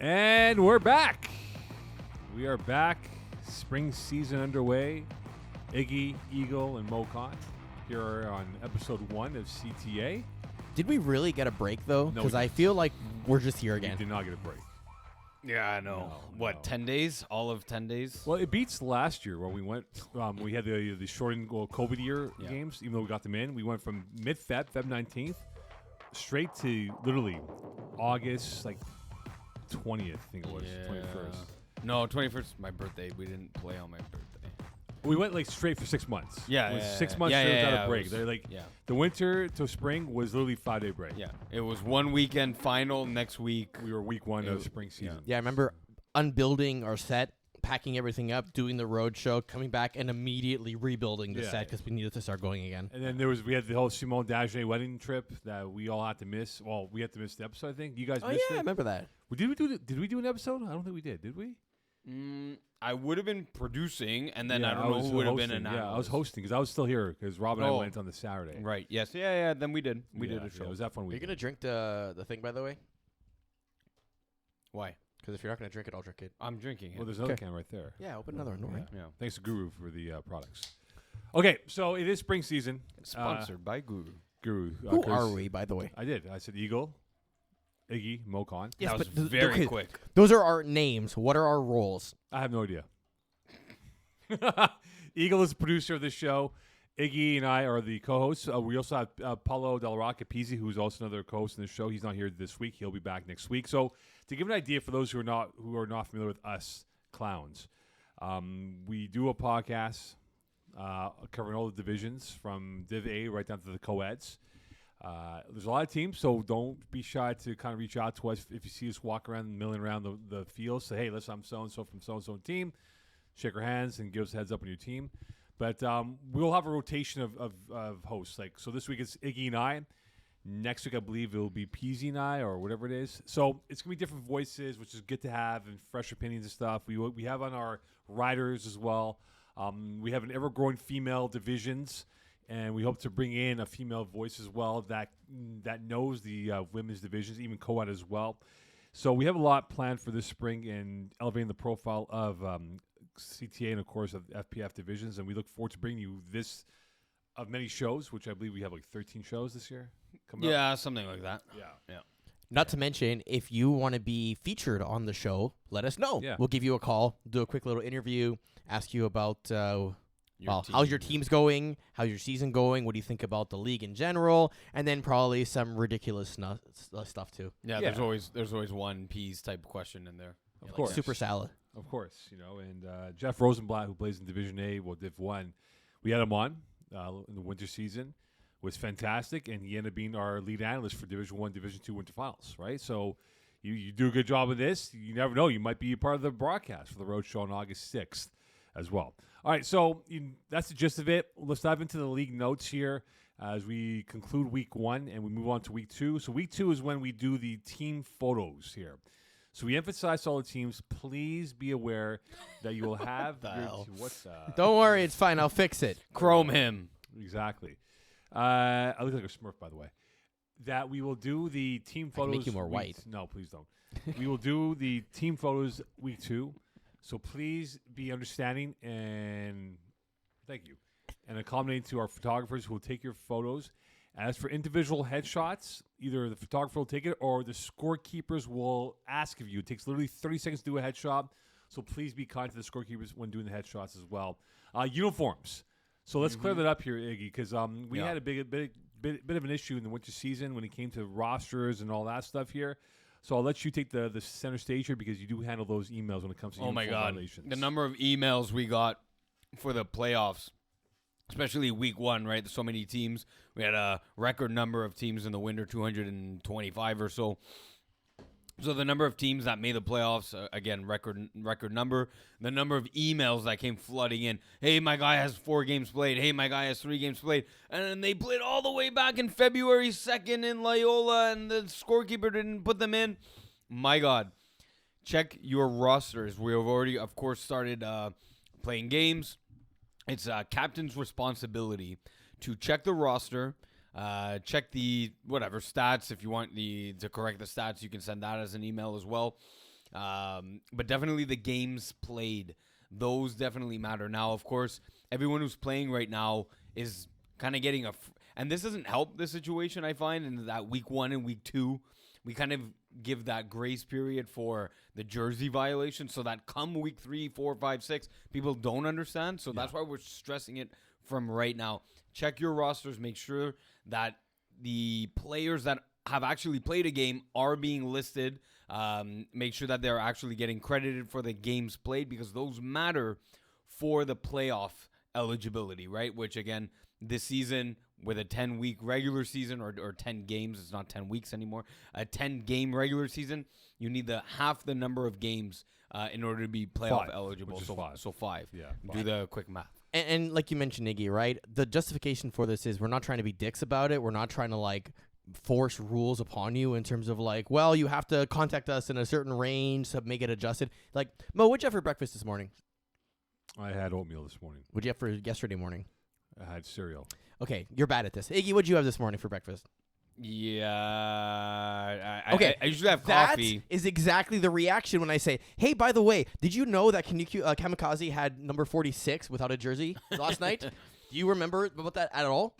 And we're back. We are back. Spring season underway. Iggy, Eagle, and Mocon here on episode 1 of CTA. Did we really get a break, though? No, Because we I didn't. feel like we're just here We again. did not get a break. Yeah, I know. No. 10 days? All of 10 days? Well, it beats last year where we went. We had the shortened COVID year Yeah. games, even though we got them in. We went from mid-Feb, Feb 19th, straight to literally August, 20th, I think it was, 21st. No, 21st, my birthday. We didn't play on my birthday. We went straight for 6 months. Yeah, it was yeah, 6 yeah. months Yeah, straight yeah, without yeah, a break. it They're was- yeah. the winter to spring was literally 5-day break. Yeah, it was one weekend final next week. We were week 1 It of was- spring season. Yeah, I remember unbuilding our set, packing everything up, doing the road show, coming back, and immediately rebuilding the Yeah. set because we needed to start going again. And then we had the whole Simone Dagenet wedding trip that we all had to miss. Well, we had to miss the episode, I think. You guys Oh, missed yeah, I it. remember that. Did we do an episode? I don't think we did. Did we? I would have been producing, and then Yeah, I don't know was who would have been hosting. an Yeah, I was analyst. hosting because I was still here because Rob and I Oh. went on the Saturday. Right, yes. Yeah, then we did. We did Yeah, a show. it was that fun Are you week. going to drink the thing, by the way? Why? Because if you're not going to drink it, I'll drink it. I'm drinking it. Well, there's another Okay. can right there. Yeah, open another one. Don't worry. yeah. Thanks to Guru for the products. Okay, so it is spring season. Sponsored by Guru. Guru. Who are we, by the way? I did. I said Eagle, Iggy, Mocon. Yes, that was but very okay, quick. Those are our names. What are our roles? I have no idea. Eagle is the producer of this show. Iggy and I are the co-hosts. We also have Paulo Del Rocca Pizzi, who's also another co-host in the show. He's not here this week. He'll be back next week. So, to give an idea for those who are not familiar with us clowns, we do a podcast covering all the divisions from Div A right down to the co-eds. There's a lot of teams, so don't be shy to kind of reach out to us if you see us walk around, milling around the field. Say, hey, listen, I'm so-and-so from so-and-so team. Shake our hands and give us a heads up on your team. But we'll have a rotation of hosts. So this week it's Iggy and I. Next week I believe it will be Peasy and I or whatever it is. So it's going to be different voices, which is good to have, and fresh opinions and stuff. We have on our riders as well. We have an ever-growing female divisions, and we hope to bring in a female voice as well that knows the women's divisions, even co-ed as well. So we have a lot planned for this spring in elevating the profile of CTA and, of course, of FPF divisions, and we look forward to bringing you this of many shows, which I believe we have 13 shows this year coming up. Yeah, something like that. Yeah. Not to mention, if you want to be featured on the show, let us know. Yeah. We'll give you a call, do a quick little interview, ask you about how's your team. team's going, how's your season going, what do you think about the league in general, and then probably some ridiculous stuff too. Yeah, Yeah. there's always one P's type question in there. Of Yeah, course. Super salad. Of course, and Jeff Rosenblatt, who plays in Division A, Div 1, we had him on in the winter season, was fantastic, and he ended up being our lead analyst for Division 1, Division 2 winter finals, right? So you do a good job of this. You never know. You might be a part of the broadcast for the road show on August 6th as well. All right, so that's the gist of it. Let's dive into the league notes here as we conclude week 1 and we move on to week 2. So week 2 is when we do the team photos here. So we emphasize to all the teams, please be aware that you will have The your hell? what's Don't worry, it's fine. I'll fix it. Chrome him. exactly. I look like a Smurf, by the way. That we will do the team I can photos. make you more white. No, please don't. We will do the team photos week 2. So please be understanding and thank you. And accommodate to our photographers who will take your photos. As for individual headshots, either the photographer will take it or the scorekeepers will ask of you. It takes literally 30 seconds to do a headshot. So please be kind to the scorekeepers when doing the headshots as well. Uniforms. So let's clear that up here, Iggy, because we had a bit of an issue in the winter season when it came to rosters and all that stuff here. So I'll let you take the center stage here because you do handle those emails when it comes to Oh my uniform God, violations. the number of emails we got for the playoffs, especially week 1, right? There's so many teams. We had a record number of teams in the winter, 225 or so. So the number of teams that made the playoffs, again, record number. The number of emails that came flooding in. Hey, my guy has 4 games played. Hey, my guy has 3 games played. And then they played all the way back in February 2nd in Loyola, and the scorekeeper didn't put them in. My God. Check your rosters. We have already, of course, started playing games. It's captain's responsibility to check the roster, check the stats. If you want to correct the stats, you can send that as an email as well. But definitely the games played, those definitely matter. Now, of course, everyone who's playing right now is kind of getting and this doesn't help the situation, I find, in that week 1 and week 2, we kind of give that grace period for the jersey violation so that come week 3, 4, 5, 6, people don't understand. So that's why we're stressing it from right now. Check your rosters. Make sure that the players that have actually played a game are being listed. Make sure that they're actually getting credited for the games played, because those matter for the playoff eligibility, right? Which, again, this season with a 10-week regular season or 10 games, it's not 10 weeks anymore, a 10-game regular season, you need half the number of games in order to be playoff eligible. So 5. Yeah. Do the quick math. And like you mentioned, Iggy, right? The justification for this is we're not trying to be dicks about it. We're not trying to, like, force rules upon you in terms of, like, well, you have to contact us in a certain range to make it adjusted. Like, Mo, what'd you have for breakfast this morning? I had oatmeal this morning. What'd you have for yesterday morning? I had cereal. Okay, you're bad at this. Iggy, what'd you have this morning for breakfast? Yeah. Okay, I usually have coffee. That is exactly the reaction when I say, hey, by the way, did you know that Kamikaze had number 46 without a jersey last night? Do you remember about that at all?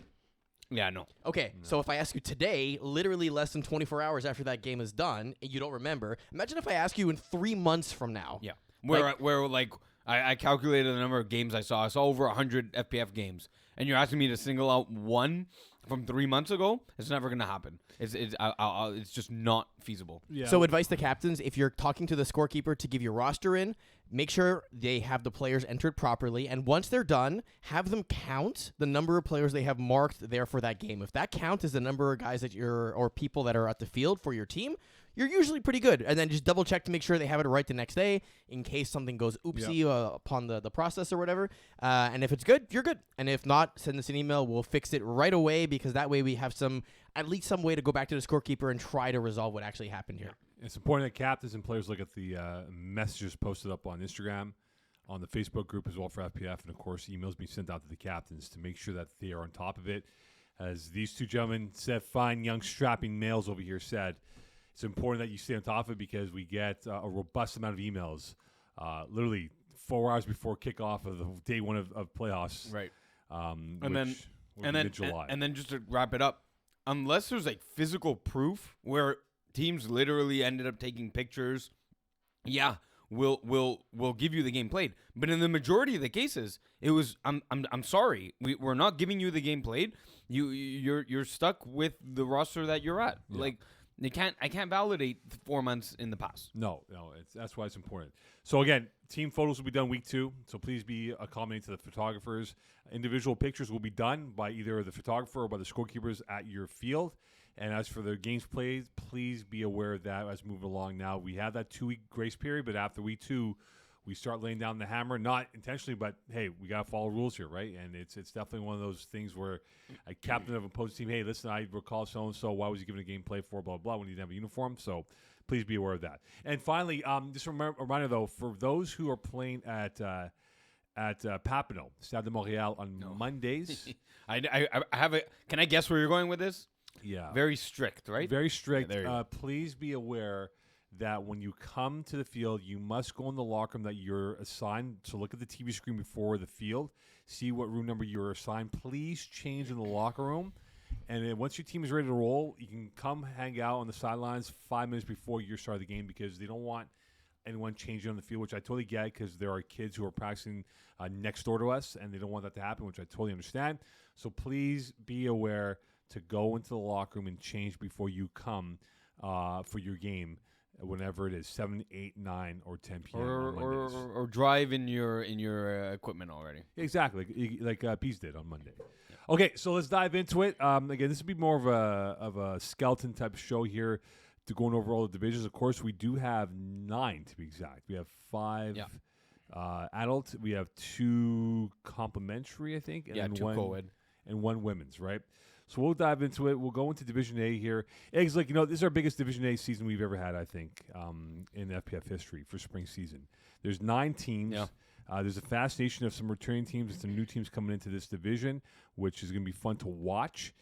Yeah, no. Okay, so if I ask you today, literally less than 24 hours after that game is done, and you don't remember, imagine if I ask you in 3 months from now. Yeah. Where I calculated the number of games I saw. I saw over 100 FPF games. And you're asking me to single out one from 3 months ago? It's never going to happen. It's just not feasible. Yeah. So advice to captains, if you're talking to the scorekeeper to give your roster in, make sure they have the players entered properly. And once they're done, have them count the number of players they have marked there for that game. If that count is the number of guys or people that are at the field for your team, you're usually pretty good. And then just double check to make sure they have it right the next day in case something goes oopsie upon the process or whatever. And if it's good, you're good. And if not, send us an email. We'll fix it right away, because that way we have at least some way to go back to the scorekeeper and try to resolve what actually happened here. It's important that captains and players look at the messages posted up on Instagram, on the Facebook group as well for FPF, and, of course, emails being sent out to the captains to make sure that they are on top of it. As these two gentlemen said, fine young strapping males over here said, it's important that you stay on top of it, because we get a robust amount of emails literally 4 hours before kickoff of the day 1 of playoffs. Right. And then just to wrap it up, unless there's like physical proof where teams literally ended up taking pictures, we'll give you the game played. But in the majority of the cases, it was I'm sorry, we're not giving you the game played. You're stuck with the roster that you're at. Yeah. Like, I can't validate 4 months in the past. No, that's why it's important. So again, team photos will be done week 2. So please be accommodating to the photographers. Individual pictures will be done by either the photographer or by the scorekeepers at your field. And as for the games played, please be aware of that as we move along. Now we have that 2-week grace period, but after week 2, we start laying down the hammer, not intentionally, but hey, we got to follow rules here, right? And it's definitely one of those things where a captain of an opposing team, hey, listen, I recall so-and-so, why was he given a game play for, blah, blah, when he didn't have a uniform? So please be aware of that. And finally, just a reminder, though, for those who are playing at Papineau, Stade de Montréal on Mondays. I have a. Can I guess where you're going with this? Yeah. Very strict, right? Very strict. Yeah, please be aware that when you come to the field, you must go in the locker room that you're assigned. So look at the TV screen before the field, see what room number you're assigned. Please change in the locker room. And then once your team is ready to roll, you can come hang out on the sidelines 5 minutes before you start the game, because they don't want anyone changing on the field, which I totally get, because there are kids who are practicing next door to us, and they don't want that to happen, which I totally understand. So please be aware to go into the locker room and change before you come for your game, whenever it is 7, 8, 9, or 10 p.m. on Mondays. or drive in your equipment already. Exactly, like Pease did on Monday. Okay, so let's dive into it. Again, this will be more of a skeleton type of show here, to going over all the divisions. Of course, we do have 9 to be exact. We have 5 adult. We have 2 complimentary, I think, and then 2 co-ed and 1 women's. Right. So we'll dive into it. We'll go into Division A here. Eggs, like, this is our biggest Division A season we've ever had, I think, in FPF history for spring season. There's 9 teams. Yeah. There's a fascination of some returning teams and some new teams coming into this division, which is going to be fun to watch.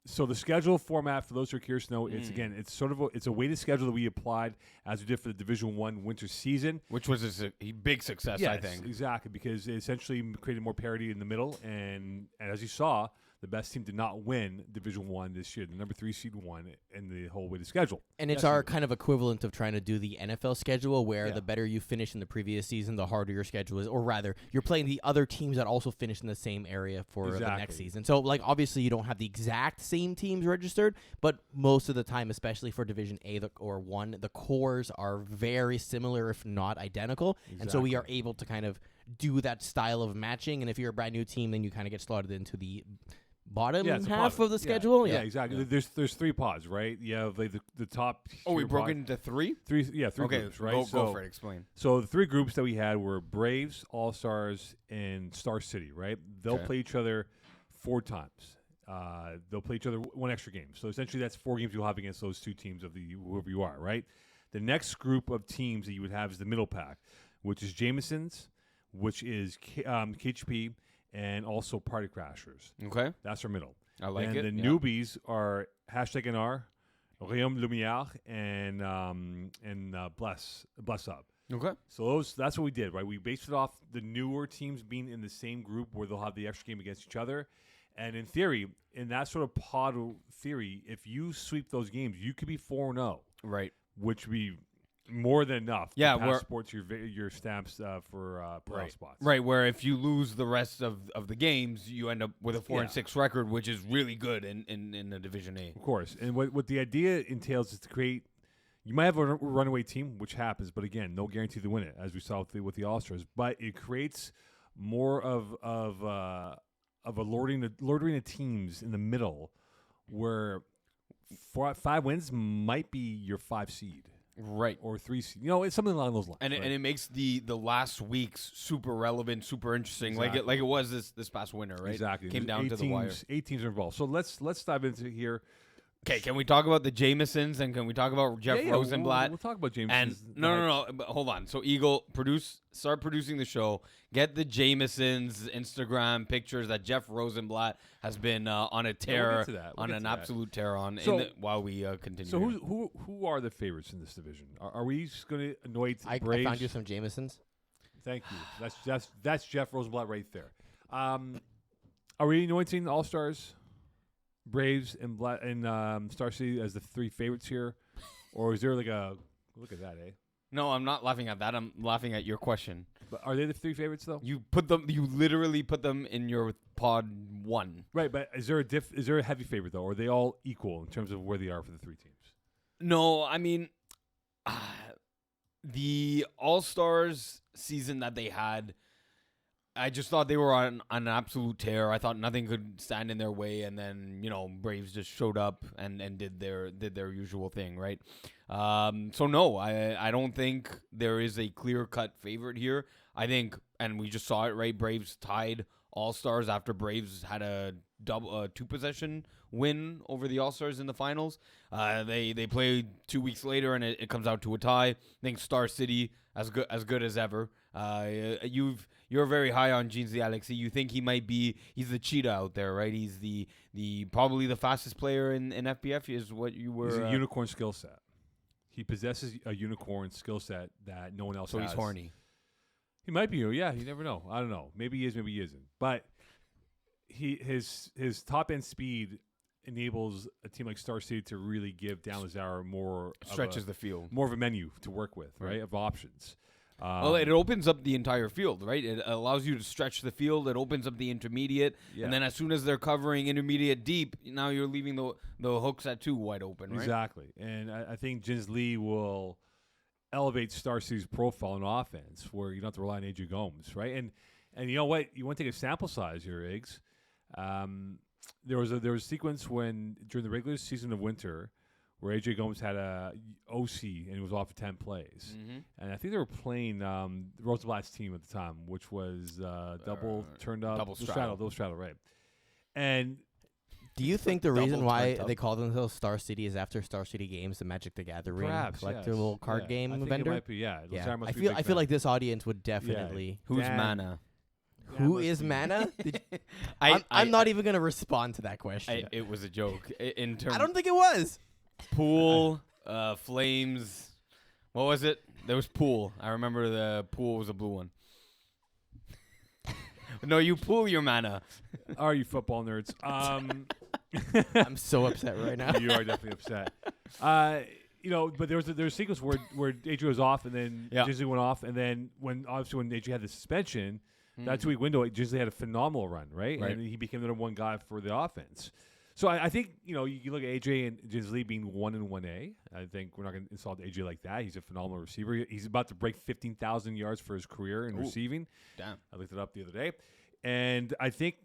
So the schedule format, for those who are curious to know, it's again, it's sort of it's a weighted schedule that we applied as we did for the Division One winter season, which was a big success, I think. Exactly, because it essentially created more parity in the middle, and as you saw, the best team did not win Division One this year. The number 3 seed won in the whole weighted schedule. And it's our kind of equivalent of trying to do the NFL schedule, where the better you finish in the previous season, the harder your schedule is. Or rather, you're playing the other teams that also finish in the same area for the next season. So, like, obviously, you don't have the exact same teams registered, but most of the time, especially for Division A or 1, the cores are very similar, if not identical. Exactly. And so we are able to kind of do that style of matching. And if you're a brand new team, then you kind of get slotted into the bottom half of the schedule. Yeah, exactly. Yeah. There's 3 pods, right? You have like the top. Oh, we broke it into 3? 3 groups, right? Go for it. Explain. So the 3 groups that we had were Braves, All Stars, and Star City, right? They'll play each other 4 times. They'll play each other 1 extra game. So essentially, that's 4 games you'll have against those 2 teams of whoever you are, right? The next group of teams that you would have is the middle pack, which is Jameson's, which is KHP, and also Party Crashers. Okay. That's our middle. I like it. And the newbies are #NR, Rayum Lumière, and Bless Up. Okay. So that's what we did, right? We based it off the newer teams being in the same group where they'll have the extra game against each other. And in theory, in that sort of pod theory, if you sweep those games, you could be 4-0. Right. Which would be more than enough to passport your stamps for playoff spots. Right, where if you lose the rest of the games, you end up with a 4-6 record, which is really good in the Division A. Of course. And what the idea entails is to create – you might have a runaway team, which happens, but again, no guarantee to win it, as we saw with the All-Stars. But it creates more of a lording of teams in the middle where 5 wins might be your 5 seed. Right. Or 3 seed. You know, it's something along those lines. And it makes the last weeks super relevant, super interesting, exactly. like it was this past winter, right? Exactly. Came down to the wire. 8 teams are involved. So let's dive into here. Okay, can we talk about the Jamesons and can we talk about Jeff Rosenblatt? We'll talk about Jamesons. And no. But hold on. So Eagle, start producing the show. Get the Jamesons Instagram pictures that Jeff Rosenblatt has been on a tear, on an absolute tear on. While we continue. So who are the favorites in this division? Are we just going to anoint I Braves? found you some Jamesons. Thank you. That's Jeff Rosenblatt right there. Are we anointing All Stars? Braves and Star City as the 3 favorites here, or is there like a look at that? No, I'm not laughing at that. I'm laughing at your question. But are they the 3 favorites though? You literally put them in your pod 1. Right, but is there a heavy favorite though, or are they all equal in terms of where they are for the 3 teams? No, I mean, the All Stars season that they had. I just thought they were on an absolute tear. I thought nothing could stand in their way, and then Braves just showed up and did their usual thing, right? So no, I don't think there is a clear cut favorite here. I think, and we just saw it, right? Braves tied All Stars after Braves had a 2-possession win over the All Stars in the finals. They played 2 weeks later, and it comes out to a tie. I think Star City as good as ever. You're very high on Jeans the Alexis. You think he's the cheetah out there, right? He's the probably the fastest player in FBF is what you were. He's a unicorn skill set. He possesses a unicorn skill set that no one else has. So he's horny. He might be. Yeah, you never know. I don't know. Maybe he is. Maybe he isn't. But his top end speed enables a team like Star City to really give Dan Lazar more stretches the field, more of a menu to work with, right? Of options. Well, it opens up the entire field, right? It allows you to stretch the field. It opens up the intermediate, and then as soon as they're covering intermediate deep, now you're leaving the hooks at 2 wide open, right? Exactly, and I think Jins Lee will elevate Star City's profile on offense, where you don't have to rely on AJ Gomes, right? And you know what? You want to take a sample size here, Iggs. There was a sequence when during the regular season of winter, where AJ Gomes had a OC and he was off for 10 plays. Mm-hmm. And I think they were playing Rosenblatt's team at the time, which was double straddle, right? And do you think the reason why they call themselves Star City is after Star City Games, the Magic the Gathering collectible card game I think vendor? it might be, yeah. I feel like this audience would definitely. Who's Mana? Who must is be- Mana? I, I'm not even gonna respond to that question. It was a joke. In terms I don't think it was. pool, flames. What was it? There was pool. I remember the pool was a blue one. No, you pool your mana. Are you football nerds? I'm so upset right now. You are definitely upset. But there was a sequence where Adrian was off, and then Yeah. Ginsley went off, and then when Adrian had the suspension, that Mm-hmm. 2-week window, Ginsley had a phenomenal run, right? Right. And he became the number one guy for the offense. So I think you look at AJ and Ginsley being 1 and 1A. I think we're not going to insult AJ like that. He's a phenomenal receiver. He's about to break 15,000 yards for his career in Ooh. receiving. Damn. I looked it up the other day, and I think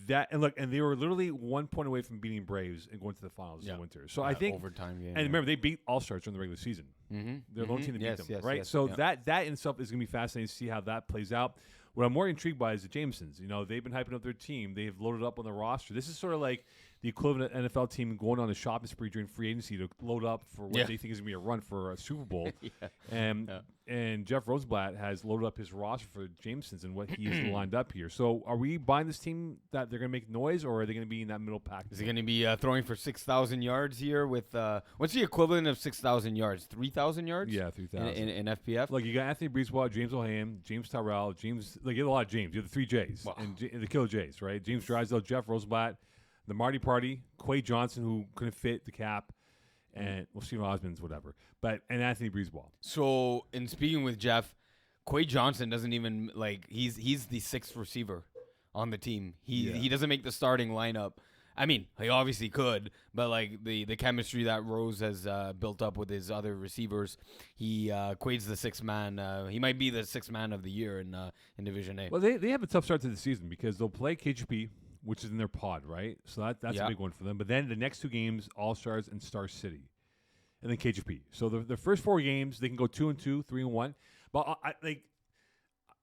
that and they were literally 1 point away from beating Braves and going to the finals in the winter. So I think, overtime game. and remember they beat All Stars during the regular season. Mm-hmm. They're the only team that beat Yes, them, yes, right? yes, So yeah. that in itself is going to be fascinating to see how that plays out. What I'm more intrigued by is the Jamesons. They've been hyping up their team. They've loaded up on the roster. This is sort of like the equivalent NFL team going on a shopping spree during free agency to load up for what Yeah. they think is going to be a run for a Super Bowl. Yeah. And Jeff Rosenblatt has loaded up his roster for Jamesons and what he's lined up here. So are we buying this team that they're going to make noise, or are they going to be in that middle pack? Is he going to be throwing for 6,000 yards here with what's the equivalent of 6,000 yards? 3,000 yards? Yeah, 3,000. In FPF? Look, you got Anthony Breezewell, James O'Ham, James Tyrell, James. Like you have a lot of James. You have the 3 J's Wow. and the Killer J's, right? James Drysdale, Jeff Rosenblatt, the Marty Party, Quay Johnson, who couldn't fit the cap, and Stephen Osmond's whatever, and Anthony Breezewell. So, in speaking with Jeff, Quay Johnson doesn't even he's the 6th receiver on the team. He doesn't make the starting lineup. I mean, he obviously could, but the chemistry that Rose has built up with his other receivers, Quaid's the 6th man. He might be the 6th man of the year in Division A. Well, they have a tough start to the season because they'll play KGP, which is in their pod, right? So that's Yeah. a big one for them. But then the next 2 games, All Stars and Star City, and then KGP. So the first 4 games, they can go 2-2, 3-1. But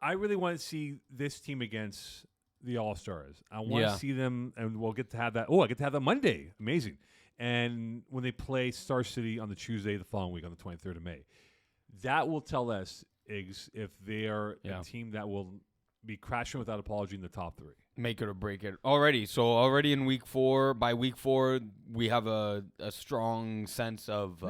I really want to see this team against the All Stars. I want to see them, and we'll get to have that. Oh, I get to have that Monday. Amazing. And when they play Star City on the Tuesday the following week on the 23rd of May, that will tell us, Iggs, if they are a team that will be crashing without apology in the top 3. Make it or break it already. So already in week 4, by week 4, we have a strong sense of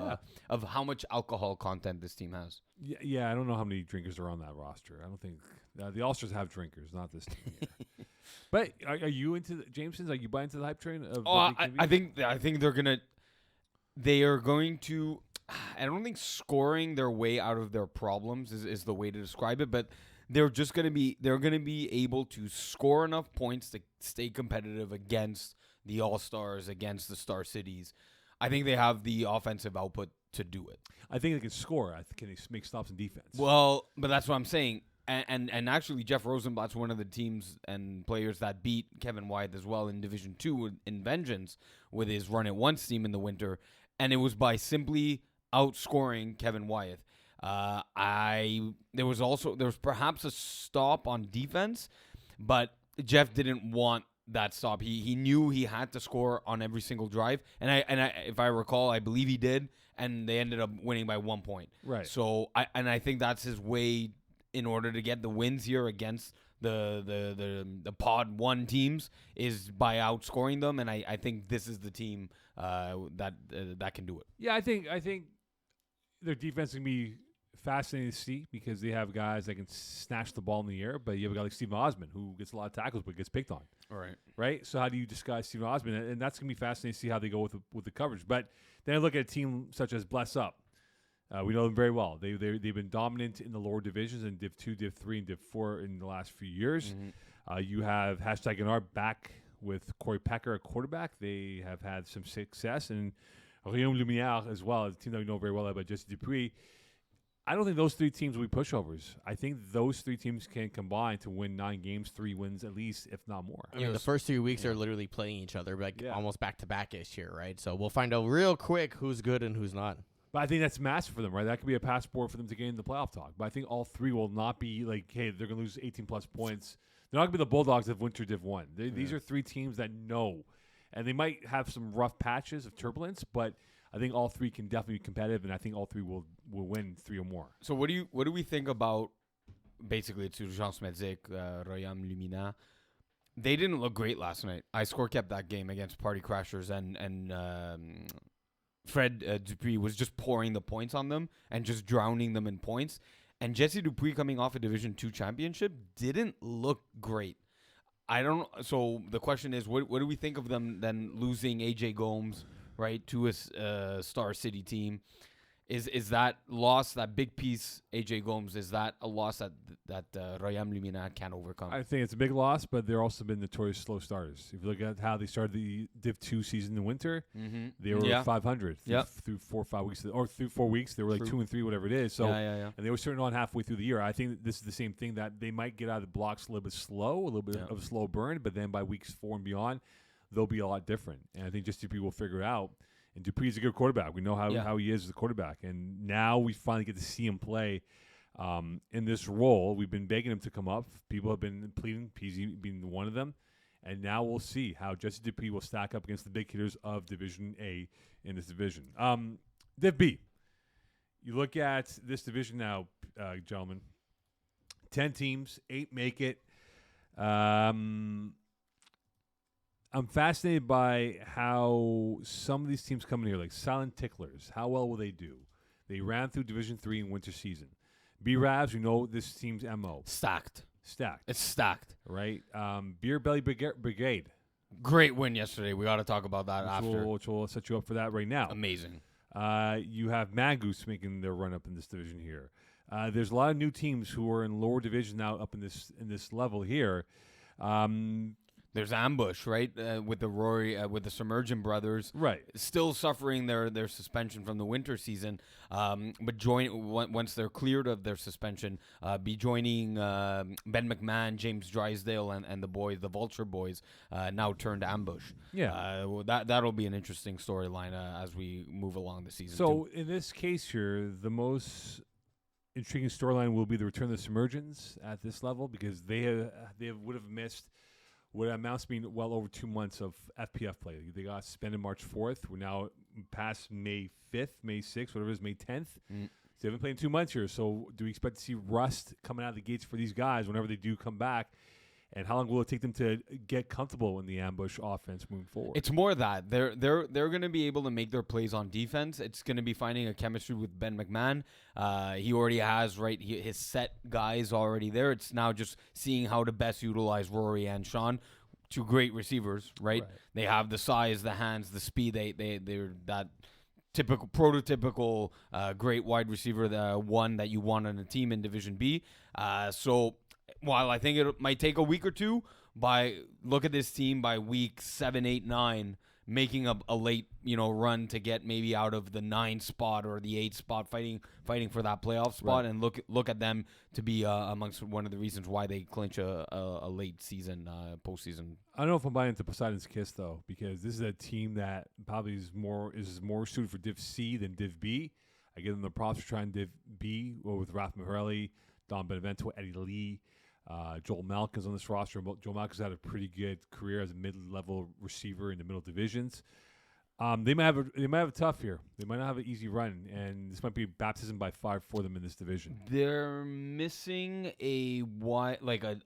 how much alcohol content this team has. Yeah, I don't know how many drinkers are on that roster. I don't think the All-Stars have drinkers, not this team. But are you into the Jamesons? Are you buying into the hype train? Of what they can be? I think they are going to. I don't think scoring their way out of their problems is the way to describe it, but they're going to be able to score enough points to stay competitive against the All-Stars, against the Star Cities. I think they have the offensive output to do it. I think they can score. Can they make stops in defense? Well, but that's what I'm saying. And actually, Jeff Rosenblatt's one of the teams and players that beat Kevin Wyeth as well in Division 2 in Vengeance with his Run It Once team in the winter. And it was by simply outscoring Kevin Wyeth. There was perhaps a stop on defense, but Jeff didn't want that stop. He knew he had to score on every single drive, and I if I recall, I believe he did, and they ended up winning by 1 point. Right. So I think that's his way in order to get the wins here against the Pod 1 teams is by outscoring them, and I think this is the team that can do it. Yeah, I think their defense can be fascinating to see because they have guys that can snatch the ball in the air, but you have a guy like Stephen Osmond who gets a lot of tackles but gets picked on. All right. Right? So how do you disguise Stephen Osmond? And that's going to be fascinating to see how they go with the coverage. But then I look at a team such as Bless Up. We know them very well. They've been dominant in the lower divisions in Div 2, Div 3, and Div 4 in the last few years. Mm-hmm. You have #NR back with Corey Pecker at quarterback. They have had some success. And Rion Lumiere as well, a team that we know very well by Jesse Dupuis. I don't think those 3 teams will be pushovers. I think those 3 teams can combine to win 9 games, 3 wins at least, if not more. I mean, the first 3 weeks are literally playing each other, Yeah. almost back-to-back-ish here, right? So we'll find out real quick who's good and who's not. But I think that's massive for them, right? That could be a passport for them to get in the playoff talk. But I think all 3 will not be like, hey, they're going to lose 18-plus points. They're not going to be the Bulldogs of Winter Div 1. These are 3 teams that know. And they might have some rough patches of turbulence, but I think all 3 can definitely be competitive, and I think all 3 will win 3 or more. So what do we think about basically it's Urgence Medic, Royam Lumina. They didn't look great last night. I score kept that game against Party Crashers, and Fred Dupuis was just pouring the points on them and just drowning them in points. And Jesse Dupuis, coming off a Division 2 championship, didn't look great. So the question is, what do we think of them then losing AJ Gomes, right, to a Star City team? Is that loss, that big piece, AJ Gomes, is that a loss that Royam Lumina can't overcome? I think it's a big loss, but they're also been notorious slow starters. If you look at how they started the Div 2 season in the winter, they were 500 through 4 or 5 weeks, or through 4 weeks. They were like 2 and 3, whatever it is. So, and they were starting on halfway through the year. I think that this is the same thing, that they might get out of the blocks a little bit slow, a little bit of a slow burn, but then by weeks 4 and beyond, they'll be a lot different. And I think just people will figure it out. And Dupuis is a good quarterback. We know how he is as a quarterback. And now we finally get to see him play in this role. We've been begging him to come up. People have been pleading, PZ being one of them. And now we'll see how Jesse Dupuis will stack up against the big hitters of Division A in this division. Div B. You look at this division now, gentlemen. 10 teams, 8 make it. I'm fascinated by how some of these teams come in here, like Silent Ticklers. How well will they do? They ran through Division 3 in winter season. B-Ravs, you know this team's MO. Stacked. It's stacked. Right? Beer Belly Brigade. Great win yesterday. We got to talk about that after. Which will set you up for that right now. Amazing. You have Mangoose making their run up in this division here. There's a lot of new teams who are in lower division now up in this level here. There's Ambush, right, with the with the Submergent brothers, right? Still suffering their suspension from the winter season, but once they're cleared of their suspension, be joining Ben McMahon, James Drysdale, and the boys, the Vulture boys, now turned Ambush. Yeah, that'll be an interesting storyline as we move along the season. So in this case here, the most intriguing storyline will be the return of the Submergents at this level, because they would have missed what amounts to being well over 2 months of FPF play. They got suspended March 4th. We're now past May 5th, May 6th, whatever it is, May 10th. So they haven't played in 2 months here. So do we expect to see rust coming out of the gates for these guys whenever they do come back? And how long will it take them to get comfortable in the Ambush offense moving forward? It's more that they're going to be able to make their plays on defense. It's going to be finding a chemistry with Ben McMahon. He already has his set guys already there. It's now just seeing how to best utilize Rory and Sean, 2 great receivers. Right? They have the size, the hands, the speed. They're that typical, prototypical great wide receiver, the one that you want on a team in Division B. So while I think it might take a week or two, look at this team by week 7, 8, 9, making a late run to get maybe out of the 9 spot or the 8 spot, fighting for that playoff spot, and look at them to be amongst one of the reasons why they clinch a late season postseason. I don't know if I'm buying into Poseidon's Kiss though, because this is a team that probably is more suited for Div C than Div B. I give them the props for trying Div B with Ralph Morelli, Don Benevento, Eddie Lee. Joel Malkin's on this roster. Joel Malkin's had a pretty good career as a mid-level receiver in the middle divisions. They might have a tough here. They might not have an easy run, and this might be baptism by fire for them in this division. They're missing a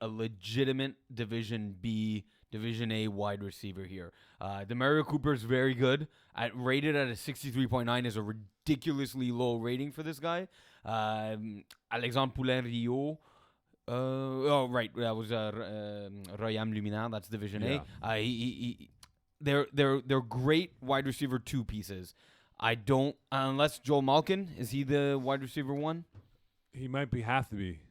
legitimate Division B, Division A wide receiver here. Demario Cooper is very good. Rated at a 63.9 is a ridiculously low rating for this guy. Alexandre Poulain-Rio. That was Royam Lumina. That's Division A. They're great wide receiver 2 pieces. I don't, unless Joel Malkin, is he the wide receiver 1? He might have to be.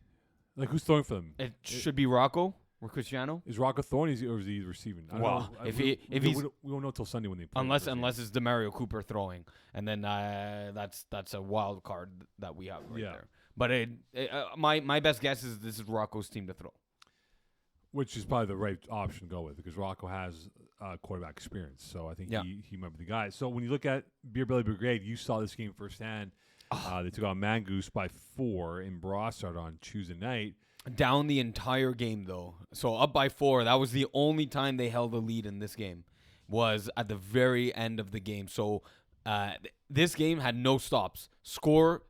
Like, who's throwing for them? It should be Rocco or Cristiano. Is Rocco throwing, or is he receiving? I don't know. We won't know till Sunday when they play. Unless it's Demario Cooper throwing, and then that's a wild card that we have there. But my best guess is this is Rocco's team to throw. Which is probably the right option to go with, because Rocco has quarterback experience. So I think he might be the guy. So when you look at Beer Belly Brigade, you saw this game firsthand. They took on Mangoose by 4 in Brossard on Tuesday night. Down the entire game, though. So up by 4. That was the only time they held a lead in this game, was at the very end of the game. So This game had no stops. Score.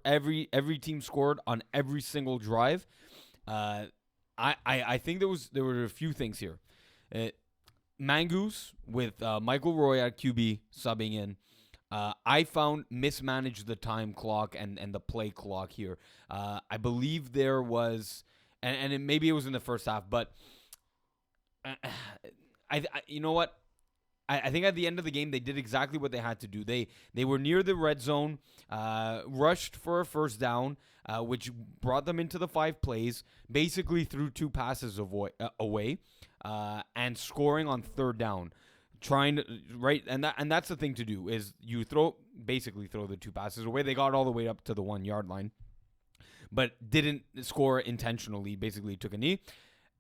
Every team scored on every single drive. I think there were a few things here. Mangoose with Michael Roy at QB subbing in. I found mismanaged the time clock and the play clock here. I believe there was, and maybe it was in the first half, but I you know what? I think at the end of the game they did exactly what they had to do. They were near the red zone, rushed for a first down, which brought them into the 5 plays, basically threw 2 passes away, and scoring on third down. Trying to and that's the thing to do is you basically throw the 2 passes away. They got all the way up to the 1 yard line, but didn't score intentionally. Basically took a knee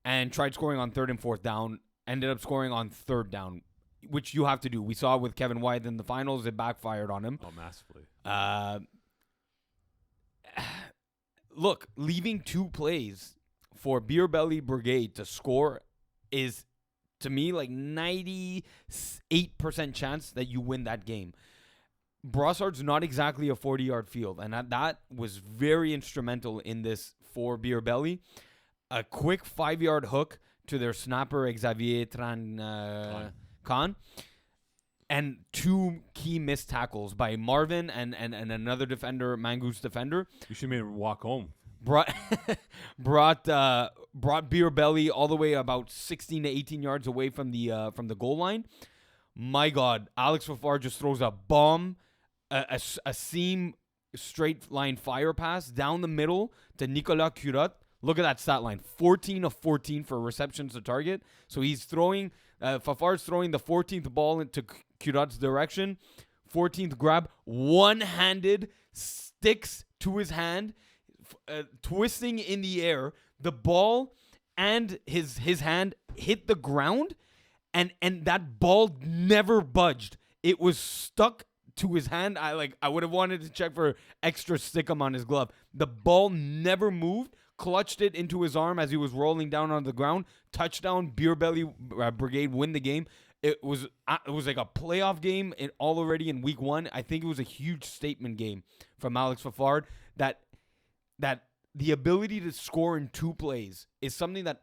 and tried scoring on 3rd and 4th down. Ended up scoring on 3rd down, which you have to do. We saw with Kevin White in the finals; it backfired on him. Oh, massively. Look, leaving 2 plays for Beer Belly Brigade to score is, to me, like 98% chance that you win that game. Brossard's not exactly a 40-yard field, and that was very instrumental in this for Beer Belly. A quick 5-yard hook to their snapper, Xavier Khan, and 2 key missed tackles by Marvin and another defender, Mangoose defender. You should have made him walk home. Brought Beer Belly all the way about 16 to 18 yards away from the goal line. My God, Alex Fafard just throws a bomb, a seam straight line fire pass down the middle to Nicolas Curat. Look at that stat line, 14 of 14 for receptions to target. So he's throwing, Fafard's throwing the 14th ball into Curat's direction. 14th grab, one-handed, sticks to his hand, twisting in the air. The ball and his hand hit the ground, and that ball never budged. It was stuck to his hand. I would have wanted to check for extra stickum on his glove. The ball never moved. Clutched it into his arm as he was rolling down on the ground. Touchdown, Beer Belly Brigade win the game. It was like a playoff game already in week 1. I think it was a huge statement game from Alex Fafard that the ability to score in 2 plays is something that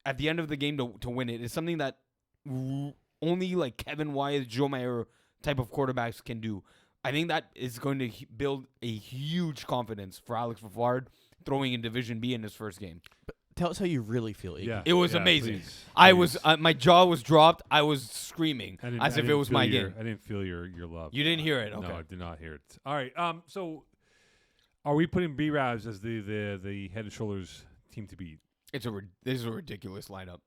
at the end of the game to win it is something that only like Kevin Wyatt, Joe Mayer type of quarterbacks can do. I think that is going to build a huge confidence for Alex Fafard throwing in Division B in his first game. But tell us how you really feel, Iggy. Yeah, it was amazing. Please. I was my jaw was dropped. I was screaming as if it was my game. I didn't feel your love. You didn't hear it? Okay. No, I did not hear it. All right. So are we putting B-Ravs as the head and shoulders team to beat? This is a ridiculous lineup.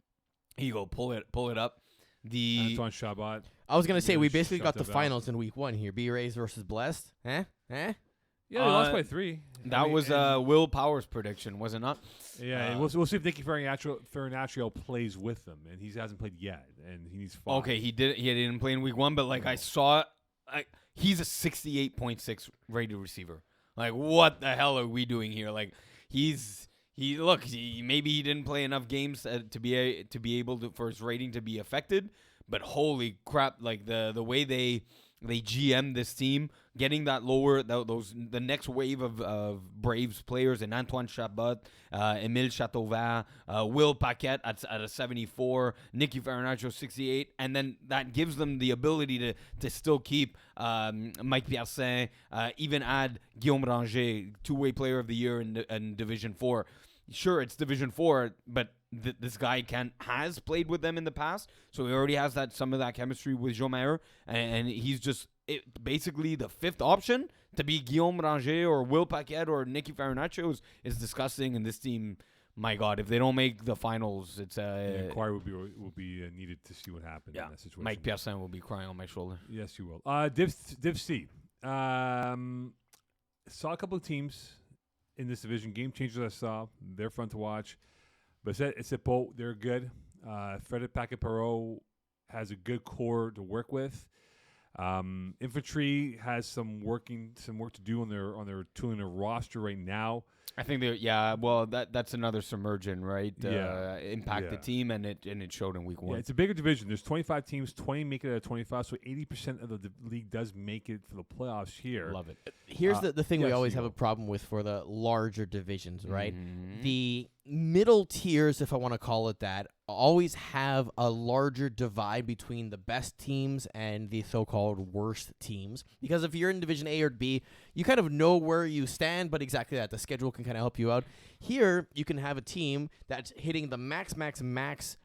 Here you go. Pull it up. Antoine Chabot. I was gonna say we Just basically shut got the that finals in week 1 here. B-Rays versus Blessed. Yeah, they lost by 3. That was Will Power's prediction, was it not? Yeah, and we'll see if Nicky Farinaccio plays with them, and he hasn't played yet, and he needs 5. Okay, he didn't play in week 1, but I saw, he's a 68.6 rated receiver. Like, what the hell are we doing here? Like, maybe he didn't play enough games to be able to for his rating to be affected, but holy crap! Like the way they GM this team, getting that the next wave of Braves players and Antoine Chabot, Emile Chateauvert, Will Paquette at a 74, Nicky Farinaccio 68, and then that gives them the ability to still keep Mike Piercin, even add Guillaume Ranger, 2-way player of the year in Division 4. Sure, it's Division 4, but this guy has played with them in the past, so he already has some of that chemistry with Joe Mayer, and he's just basically the 5th option. To be Guillaume Ranger or Will Paquette or Nicky Farinaccio is disgusting, and this team, my God, if they don't make the finals, it's Inquiry will be needed to see what happens in that situation. Mike Piercin will be crying on my shoulder. Yes, you will. Div C. Saw a couple of teams in this division. Game changers I saw. They're fun to watch. But it's a boat. They're good. Frederic Paquet-Perot has a good core to work with. Infantry has some work to do on their tooling their roster right now. I think that's another submergent, right? Impact the team, and it showed in week 1. Yeah, it's a bigger division. There's 25 teams, 20 make it out of 25, so 80% of the league does make it for the playoffs here. Love it. Here's the thing we yes, always you have a go. problem with for the larger divisions, right? Mhm. The middle tiers, if I want to call it that, always have a larger divide between the best teams and the so-called worst teams. Because if you're in Division A or B, you kind of know where you stand, but exactly that. The schedule can kind of help you out. Here, you can have a team that's hitting the max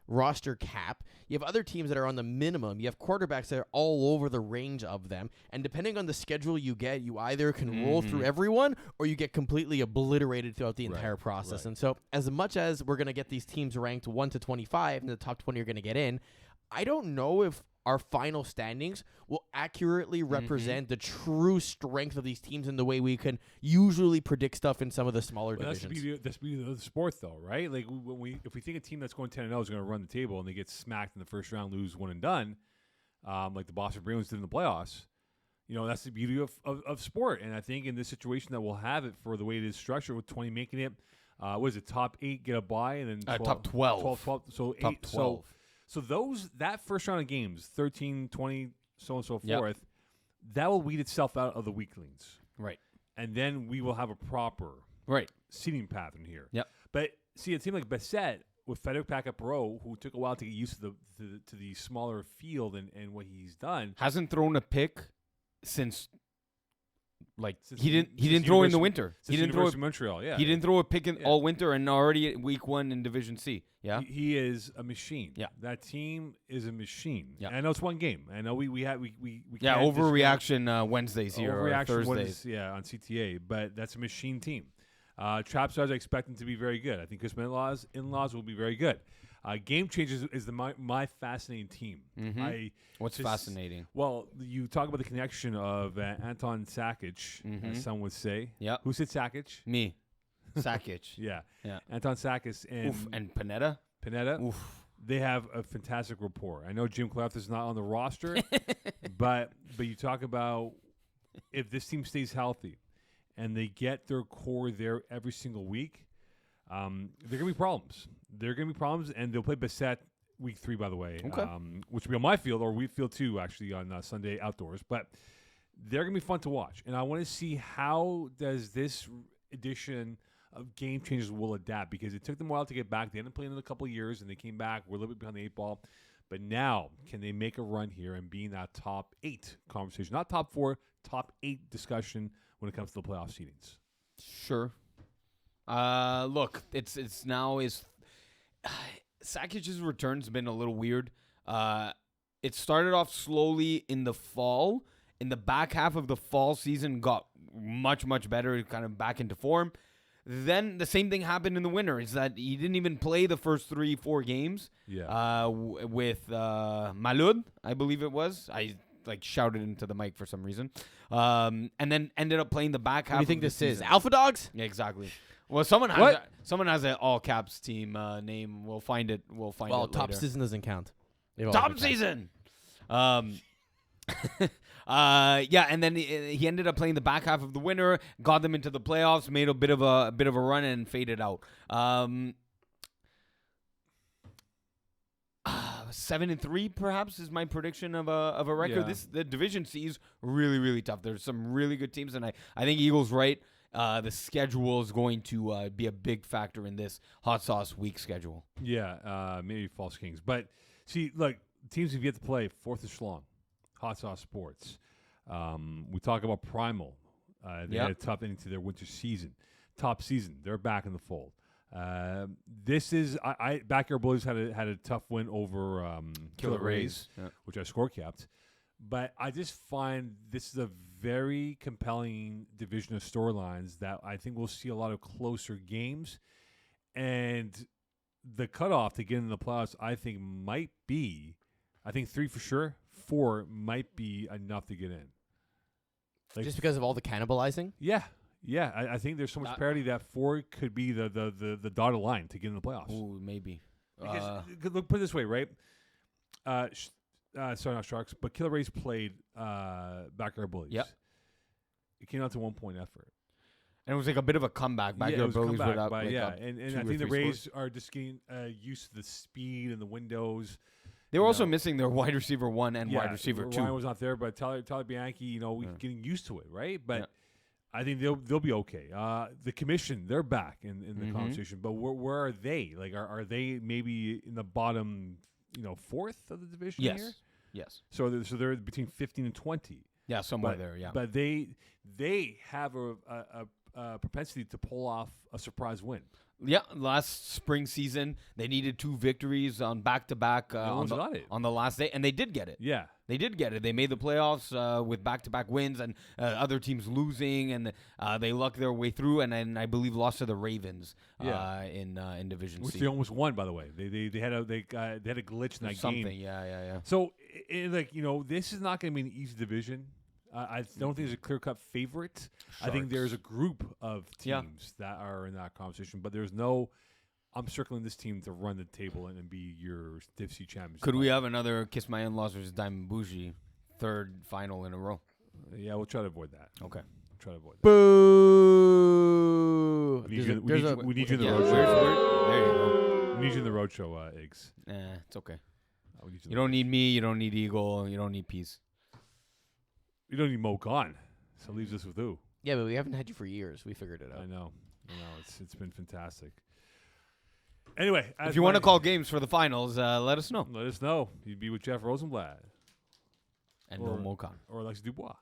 roster cap. You have other teams that are on the minimum. You have quarterbacks that are all over the range of them. And depending on the schedule you get, you either can roll through everyone or you get completely obliterated throughout the entire process. right. And so as much as we're going to get these teams ranked 1 to 25 and the top 20 are going to get in, I don't know if our final standings will accurately represent the true strength of these teams in the way we can usually predict stuff in some of the smaller Well, divisions. that's the beauty of the sport, though, right? Like if we think a team that's going 10-0 is going to run the table and they get smacked in the first round, lose one and done, like the Boston Bruins did in the playoffs, that's the beauty of sport. And I think in this situation that we'll have it for the way it is structured with 20 making it, what is it, top 8 get a bye and then 12, Top 12. 12, so Top 8, 12. So that first round of games, 13, 20, so on and so Yep. forth, that will weed itself out of the weaklings. Right. And then we will have a proper Right. seating pattern here. Yep. But see, a team like Bassett with Frederick Paquette-Perot, who took a while to get used to the smaller field and what he's done. Hasn't thrown a pick since Since he didn't since throw in University- the winter. Since He didn't throw University of Montreal. Yeah, he didn't throw a pick in Yeah. all winter, and already at week 1 in Division C. Yeah. He is a machine. Yeah. That team is a machine. Yeah. I know it's one game. I know we Yeah, can't discount- overreaction Wednesdays here or Overreaction Thursdays. on CTA, but that's a machine team. Trap Stars I expect them to be very good. I think Chris in-laws will be very good. Game Changers is my fascinating team. Mhm. What's just- fascinating? Well, you talk about the connection of Anton Sakic, Mhm. as some would say. Yep. Who said Sakic? Me. Sakic. Yeah. Yeah. Anton Sakic and Oof. And Panetta. Pineda. Oof. They have a fantastic rapport. I know Jim Cleft is not on the roster, but you talk about if this team stays healthy and they get their core there every single week, there are going to be problems. There are going to be problems, and they'll play Bassett week 3, by the way, Okay. which will be on my field or we field too, actually, on Sunday outdoors. But they're going to be fun to watch, and I want to see how does this edition of Game Changers will adapt, because it took them a while to get back. They hadn't played in a couple of years, and they came back. We're a little bit behind the 8 ball. But now, can they make a run here and be in that top 8 conversation? Not top 4, top 8 discussion when it comes to the playoff seedings. Sure. Look, it's now is Sakic's return's been a little weird. It started off slowly in the fall. In the back half of the fall season, got much better, kind of back into form. Then the same thing happened in the winter. Is that he didn't even play the first 3-4 games. Yeah. With Malud, I believe it was. I shouted into the mic for some reason. And then ended up playing the back half. What do you think of the this is? season. Alpha Dogs? Yeah, exactly. Well, someone has an all caps team name. We'll find it. We'll find it Well, later. top season doesn't count. They've all Top been season. Yeah, and then he ended up playing the back half of the winter, got them into the playoffs, made a bit of a run, and faded out. 7-3 perhaps is my prediction of a record. Yeah. The Division C is really tough. There's some really good teams, and I think Eagles right. The schedule is going to be a big factor in this hot sauce week schedule. Yeah, maybe False Kings. But see, look, teams have yet to play 4th echelon, Hot Sauce Sports. We talk about Primal. They had a tough ending to their winter season. Top season, they're back in the fold. This is Backyard Blues had a tough win over Killer Rays, Yeah. which I score capped. But I just find this is a very compelling division of storylines that I think we'll see a lot of closer games. And the cutoff to get in the playoffs, I think, might be, 3 for sure, 4 might be enough to get in. Just because of all the cannibalizing? Yeah. I think there's so much parity that 4 could be the dotted line to get in the playoffs. Ooh, maybe. Because look, put it this way, right? sorry, not Sharks, but Killer Rays played Backyard Bullies. Yep. It came out to 1-point effort. And it was like a bit of a comeback. Yeah, it Backyard was a Bullies were comeback, up, but like, yeah, up and 2 I or think the 3 Rays scores. are just getting used to the speed and the windows. They were also know. missing their wide receiver 1 and Yeah, wide receiver 2. Ryan was not there, but Tyler Bianchi, Yeah. getting used to it, right? But Yeah. I think they'll be okay. The commission, they're back in the Mhm. conversation, but where are they? Like, are they maybe in the bottom, 4th of the division here? Yes. Yes. So they're between 15 and 20. Yeah, somewhere But- there, yeah. But they have a propensity to pull off a surprise win. Yeah, last spring season, they needed 2 victories on back-to-back almost got it. on the last day, and they did get it. Yeah. They did get it. They made the playoffs with back-to-back wins and other teams losing, and they lucked their way through, and then I believe lost to the Ravens in Division Which C. they almost won, by the way. They had a glitch in that Something, game. yeah. So, this is not going to be an easy division. I don't think there's a clear-cut favorite. I think there's a group of Yeah. teams that are in that conversation, but there's no. I'm circling this team to run the table and be your Div C champions. Could we have another Kiss My In-Laws versus Diamond Bougie 3rd final in a row? Yeah, we'll try to avoid that. Okay. We'll try to avoid that. Boo! We need you in the Yeah, road where's- show. there you go. We need you in the road show, Iggs. It's okay. We need you in You the don't need me. You don't need Eagle. You don't need Peace. You don't need Mo gone. So it leaves us with who? Yeah, but we haven't had you for years. We figured it out. I know. It's been fantastic. Anyway, If you want to call games for the finals, let us know. let us know. You'd be with Jeff Rosenblatt And Or- no Mokan. or Alexis Dubois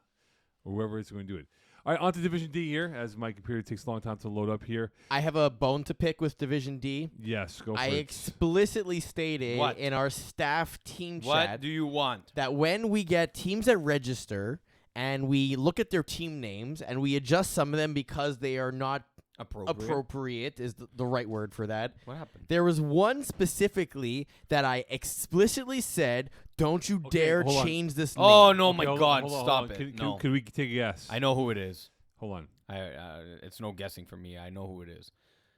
or whoever is going to do it. All right, on to Division D here, as my computer takes a long time to load up here. I have a bone to pick with Division D. Yes, go for I it. explicitly stated What? in our staff team What chat do you want? that when we get teams that register and we look at their team names and we adjust some of them because they are not appropriate is the right word for that. What happened? There was one specifically that I explicitly said, don't you Okay, dare hold on. change this name. Oh no, Okay, my hold on, God! hold on, Stop hold on. it! Could, No, could we take a guess? I know who it is. Hold on. It's no guessing for me. I know who it is.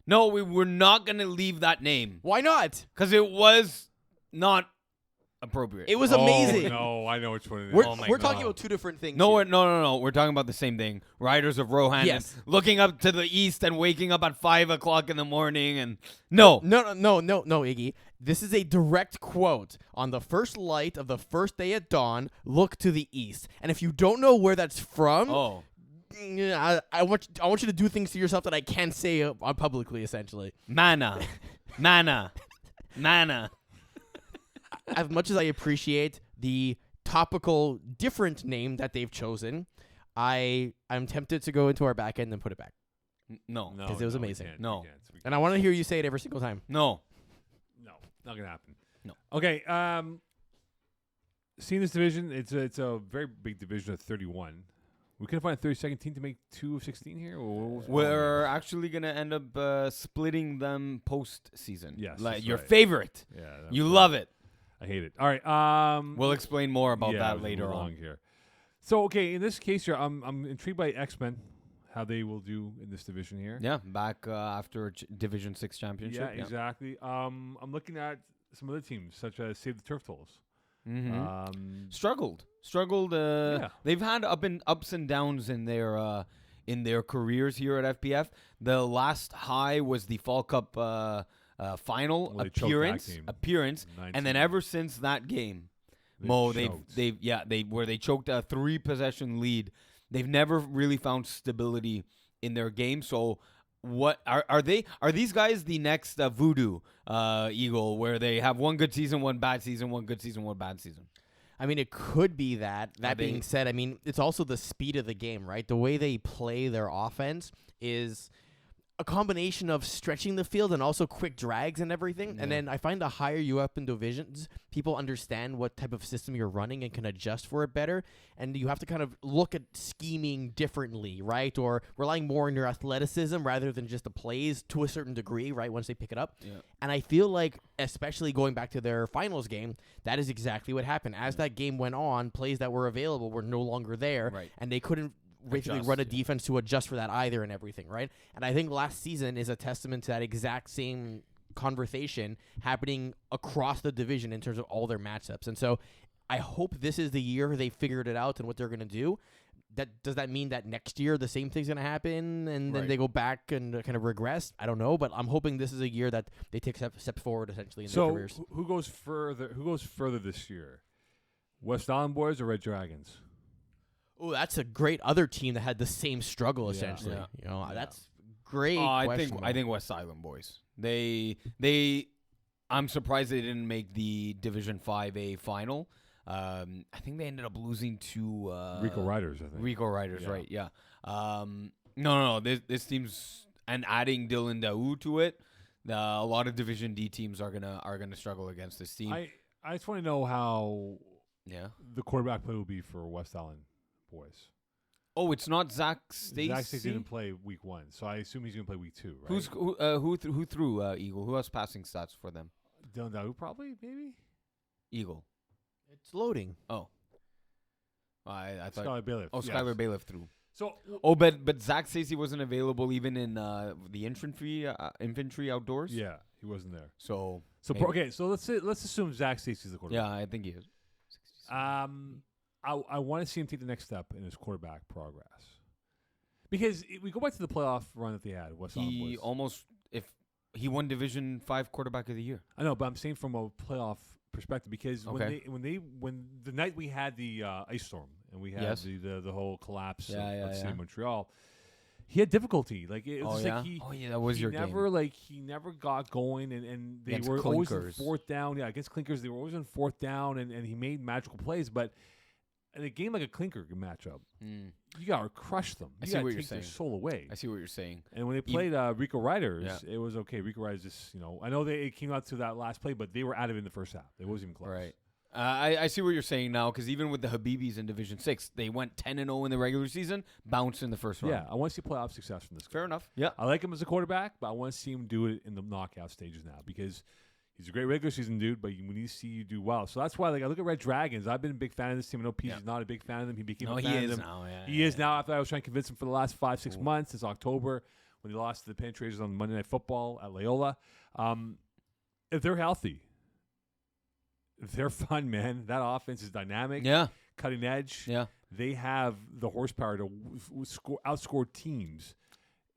No, we're not gonna leave that name Why not? because it was not appropriate. It was Oh, amazing. no, I know which one it is. We're, Oh my we're talking God. about two different things. No, here. no. We're talking about the same thing. Riders of Rohan. Yes. And looking up to the east and waking up at 5 o'clock in the morning and no. No, Iggy. This is a direct quote. On the first light of the first day at dawn, look to the east. And if you don't know where that's from, Oh, I want you to do things to yourself that I can't say publicly, essentially. mana. As much as I appreciate the topical different name that they've chosen, I'm tempted to go into our back end and put it back. No. No, 'Cause it was no, we amazing. can't, No. we can't, we And I want to hear you say it every single time. No. No, not gonna happen. No. Okay. Seeing this division, it's a very big division of 31. We couldn't find a 32nd team to make 2 of 16 here. Or what was going on here? We're actually going to end up splitting them post-season. Yes, Like that's your right. favorite. Yeah, You love it. I hate it. All right. We'll explain more about yeah, that we'll later move on. along here. So okay, in this case here, I'm intrigued by X-Men, how they will do in this division here. Yeah, back after Division 6 championship. Yeah, exactly. I'm looking at some other teams such as Save the Turf Tolls. Mm-hmm. Struggled. Yeah. They've had ups and downs in their careers here at FPF. The last high was the Fall Cup final Well, they choked that appearance, game. and then 19. ever since that game, They Mo, choked. they choked a 3-possession lead. They've never really found stability in their game. So what are they? Are these guys the next Voodoo Eagle, where they have one good season, one bad season, one good season, one bad season? I mean, it could be that. That they- being said, I mean, it's also the speed of the game, right? The way they play their offense is a combination of stretching the field and also quick drags and everything. Yeah. And then I find the higher you up in divisions, people understand what type of system you're running and can adjust for it better. And you have to kind of look at scheming differently, right? Or relying more on your athleticism rather than just the plays to a certain degree, right? Once they pick it up. Yeah. And I feel like, especially going back to their finals game, that is exactly what happened. As that game went on, plays that were available were no longer there. Right. And they couldn't basically Adjust, run a yeah. defense to adjust for that either and everything, right? And I think last season is a testament to that exact same conversation happening across the division in terms of all their matchups. And so I hope this is the year they figured it out and what they're going to do. Does that mean that next year the same thing's going to happen and then Right. they go back and kind of regress? I don't know, but I'm hoping this is a year that they take steps forward essentially in their So careers. who goes further? Who goes further this year? West Island Boys or Red Dragons? Oh, that's a great other team that had the same struggle Yeah. essentially. Yeah. You know, Yeah. that's great. I think West Island Boys. They I'm surprised they didn't make the Division 5A final. I think they ended up losing to Rico Riders, I think. Rico Riders, Yeah. right? Yeah. No. This team's and adding Dylan Daou to it. A lot of Division D teams are gonna struggle against this team. I just want to know how yeah. the quarterback play will be for West Island Boys. Oh, it's not Zach Stacy. Zach Stacey didn't play week 1, so I assume he's going to play week 2, right? Who threw Eagle? Who has passing stats for them? Dylan Daou, probably, maybe? Eagle. It's loading. Oh. I thought. Skylar Bailiff. Oh, yes. Skylar Bailiff threw. So, Oh, but Zach Stacy wasn't available even in the infantry outdoors. yeah, he wasn't there. So So okay, so let's assume Zach Stacey's the quarterback. yeah, I think he is. I want to see him take the next step in his quarterback progress because we go back to the playoff run that they had. West Island He Boys. almost he won Division 5 quarterback of the year. I know, but I'm saying from a playoff perspective because Okay. when the night we had the ice storm and we had Yes. the whole collapse Yeah, of yeah, City yeah. of Montreal, he had difficulty. Like it was yeah. like he That was he your never game. he never got going and they Against were always in Clinkers. fourth down. Yeah, against Clinkers they were always in fourth down and he made magical plays, but in a game like a Clinker matchup, you gotta crush them. I You see gotta what you're take their saying. soul away. I see what you're saying. And when they Even- played Rico Riders, Yeah. it was okay. Rico Riders just, I know it came out to that last play, but they were out of it in the first half. It wasn't even close. Right. I see what you're saying now because even with the Habibis in Division 6, they went 10-0 in the regular season, bounced in the first round. Yeah, I want to see playoff success from this guy. Fair enough. Yeah. I like him as a quarterback, but I want to see him do it in the knockout stages now because he's a great regular season dude, but we need to see you do well. So that's why I look at Red Dragons. I've been a big fan of this team. I know Pete's not a big fan of them. He became No, a he fan of is them. now. Yeah, He is now after I was trying to convince him for the last 5-6 months since October when he lost to the Penetrators on Monday Night Football at Loyola. If they're healthy, if they're fun, man. That offense is dynamic, Yeah. cutting edge. Yeah. They have the horsepower to outscore teams.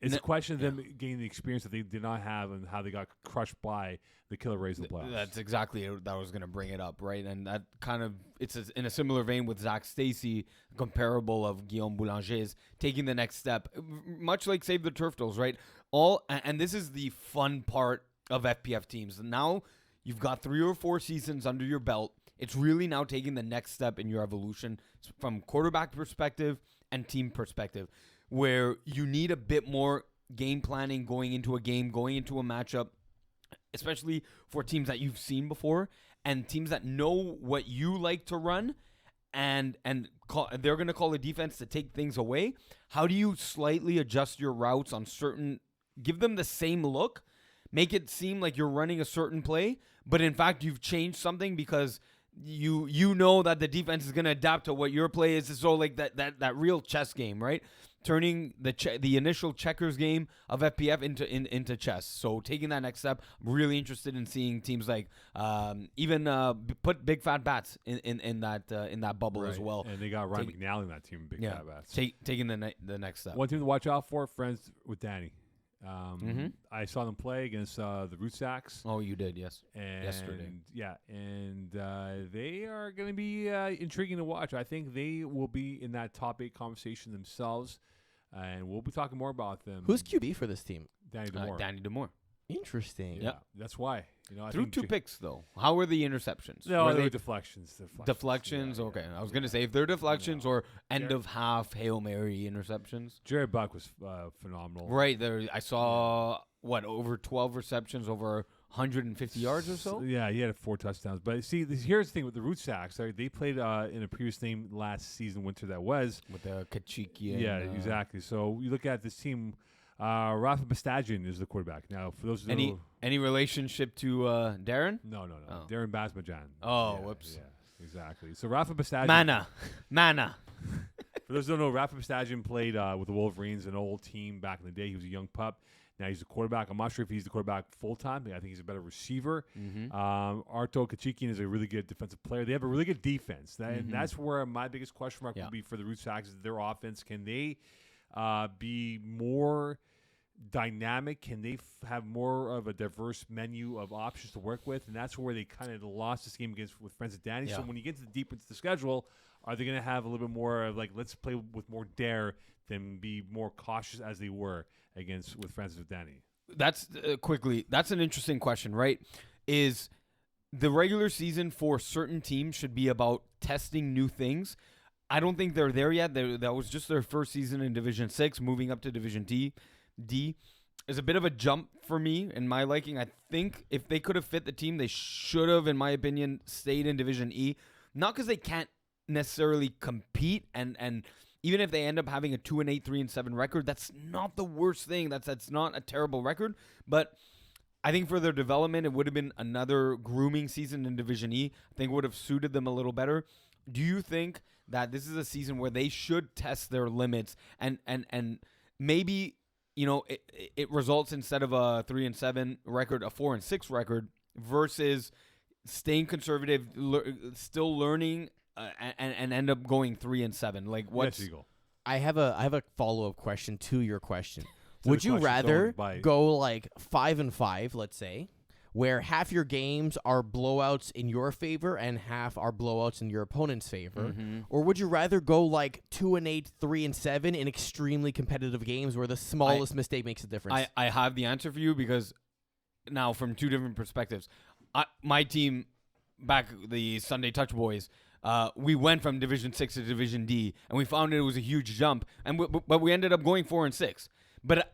It's a question of them gaining the experience that they did not have and how they got crushed by the Killer Rays in the playoffs. That's exactly it that I was going to bring it up, right? And that kind of in a similar vein with Zach Stacy, comparable of Guillaume Boulanger's taking the next step, much like Save the Turf Dolls, right? And this is the fun part of FPF teams. Now you've got 3 or 4 seasons under your belt. It's really now taking the next step in your evolution from quarterback perspective and team perspective, where you need a bit more game planning going into a game, going into a matchup, especially for teams that you've seen before and teams that know what you like to run and they're going to call a defense to take things away. How do you slightly adjust your routes on certain, give them the same look, make it seem like you're running a certain play, but in fact you've changed something because you know that the defense is going to adapt to what your play is. So like that real chess game, right? Turning the initial checkers game of FPF into chess. So taking that next step, I'm really interested in seeing teams like put Big Fat Bats in that bubble as well. And they got Ryan McNally in that team, Big Fat Bats. Taking the next step. One team to watch out for, friends with Danny. I saw them play against the Root Sacks. Oh, you did, yes. And Yesterday. Yeah, and they are going to be intriguing to watch. I think they will be in that top 8 conversation themselves, and we'll be talking more about them. Who's QB for this team? Danny DeMore? Danny DeMore. Interesting. Yeah, Yep. that's why. I Threw think 2 picks, though. How were the interceptions? No, Were they they were deflections. deflections? Yeah, Okay. yeah. I was going to say, if they're deflections or end Jared- of half Hail Mary interceptions. Jared Buck was phenomenal. Right there, I saw over 12 receptions, over 150 yards or so. Yeah, he had 4 touchdowns. But see, here's the thing with the Root Sacks. They played in a previous game last season, winter that was. With the Kachiki. Yeah, exactly. So you look at this team. Rafa Bastagian is the quarterback. Now, for those who don't know, Any relationship to Darren? no, Oh. Darren Basmajan. Oh, Yeah, whoops. Yeah, exactly. So Rafa Bastagian. Mana. For those who don't know, Rafa Bastagian played with the Wolverines, an old team back in the day. He was a young pup. Now he's a quarterback. I'm not sure if he's the quarterback full time. I think he's a better receiver. Mm-hmm. Arto Kachikian is a really good defensive player. They have a really good defense. And Mhm. that's where my biggest question mark Yeah. will be for the Root Sags is their offense. Can they be more dynamic? Can they have more of a diverse menu of options to work with? And that's where they kind of lost this game with Friends of Danny. So Yeah. when you get to the deep into the schedule, are they going to have a little bit more of like, let's play with more dare than be more cautious as they were with Friends of Danny? That's quickly. That's an interesting question, right? Is the regular season for certain teams should be about testing new things. I don't think they're there yet. That was just their first season in Division 6, moving up to Division D is a bit of a jump for me in my liking. I think if they could have fit the team, they should have, in my opinion, stayed in Division E. Not because they can't necessarily compete, and even if they end up having a 2-8, 3-7 record, that's not the worst thing. That's not a terrible record. But I think for their development, it would have been another grooming season in Division E. I think it would have suited them a little better. Do you think that this is a season where they should test their limits and maybe, you know, it results instead of a 3-7 record, a 4-6 record versus staying conservative, still learning, and end up going 3-7? Like, what's Yes, Eagle. I have a follow-up question to your question. So Would the you question's rather going by- go like 5-5, let's say, where half your games are blowouts in your favor and half are blowouts in your opponent's favor? Mhm. Or would you rather go like 2-8, 3-7 in extremely competitive games where the smallest mistake makes a difference? I have the answer for you, because now from two different perspectives. My team, back the Sunday Touch Boys, we went from Division 6 to Division D, and we found it was a huge jump, but we ended up going 4-6. But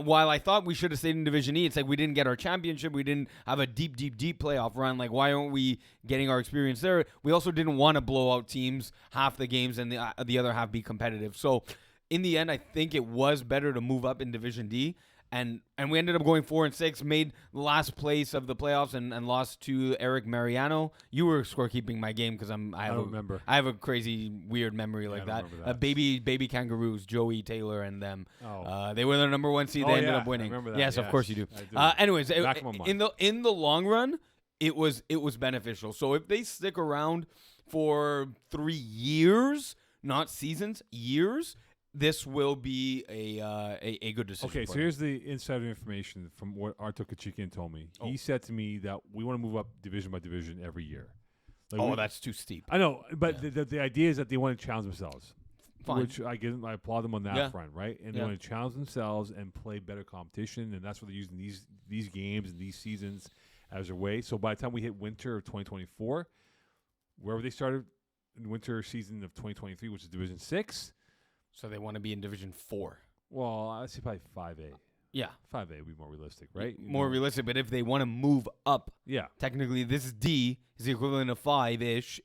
while I thought we should have stayed in Division E, it's like we didn't get our championship. We didn't have a deep playoff run. Like, why aren't we getting our experience there? We also didn't want to blow out teams half the games and the other half be competitive. So in the end, I think it was better to move up in Division D. And we ended up going 4-6, made last place of the playoffs, and lost to Eric Mariano. You were scorekeeping my game because I don't remember. I have a crazy weird memory like I that. don't remember that. Baby Kangaroos, Joey Taylor and them. Oh. They were the number 1 seed. Oh, They ended yeah, up winning. I remember that, Yes, of yes, course you do. I do. Anyways, Back of my mind. in the long run, it was beneficial. So if they stick around for 3 years, not seasons, years, this will be a good decision. Okay, for so them. here's the insider information from what Arto Kachikian told me. Oh. He said to me that we want to move up division by division every year. Like, Oh, we- that's too steep. I know, but Yeah. the idea is that they want to challenge themselves. Fine. Which I applaud them on that Yeah. front, right? And they Yeah. want to challenge themselves and play better competition, and that's what they're using these games and these seasons as their way. So by the time we hit winter of 2024, wherever they started in winter season of 2023, which is Division 6, So they want to be in Division 4. well, I'd say probably 5A. Yeah. 5A would be more realistic, right? You More know? realistic, but if they want to move up, Yeah. technically this D is the equivalent of 5-ish.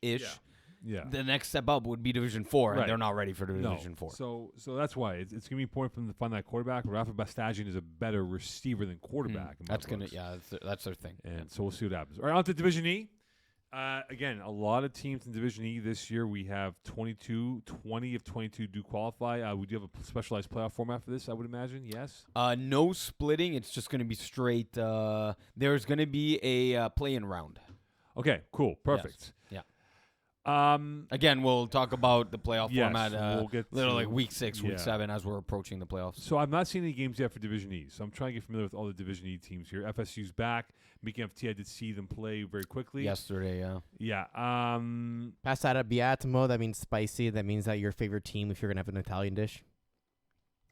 Yeah. The next step up would be Division 4, Right. and they're not ready for No. Division 4. So that's why it's going to be important for them to find that quarterback. Rafa Bastagian is a better receiver than quarterback. in my That's books. that's their thing. And so we'll see what happens. All right, on to Division E. Again, a lot of teams in Division E this year. We have 20 of 22 do qualify. We do have a specialized playoff format for this, I would imagine. Yes? No splitting. It's just going to be straight. There's going to be a play-in round. Okay, cool. Perfect. Yeah. Again, we'll talk about the playoff yes, format. we'll get little to- like week 6, week yeah. 7 as we're approaching the playoffs. So I've not seen any games yet for Division E. So I'm trying to get familiar with all the Division E teams here. FSU's back. Mickey FT, I did see them play very quickly. Yesterday, yeah. Yeah. Passata Biatimo, that means spicy. That means that your favorite team if you're going to have an Italian dish.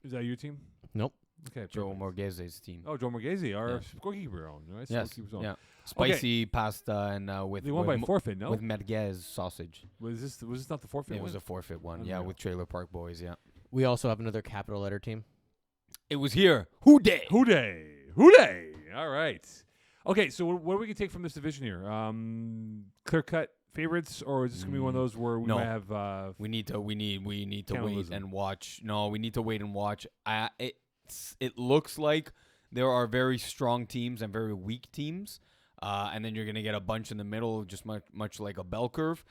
Is that your team? Nope. Okay. Joe perfect. Morgese's team. Oh, Joe Morghese, our Yeah. scorekeeper own, right? Yes. Scorekeeper's own. Yeah. Spicy pasta and with They won by with, forfeit, no? with merguez sausage. Was this not the forfeit It was one? a forfeit one. Yeah, Unreal. with Trailer Park Boys. Yeah. We also have another capital letter team. It was here. Who day? Hooday! Hooday! All right. Okay, so what are we going to take from this division here? Clear-cut favorites, or is this going to be one of those where we No. might have... We need to wait Cannibalism. and watch. No, we need to wait and watch. It looks like there are very strong teams and very weak teams, and then you're gonna get a bunch in the middle, just much like a bell curve.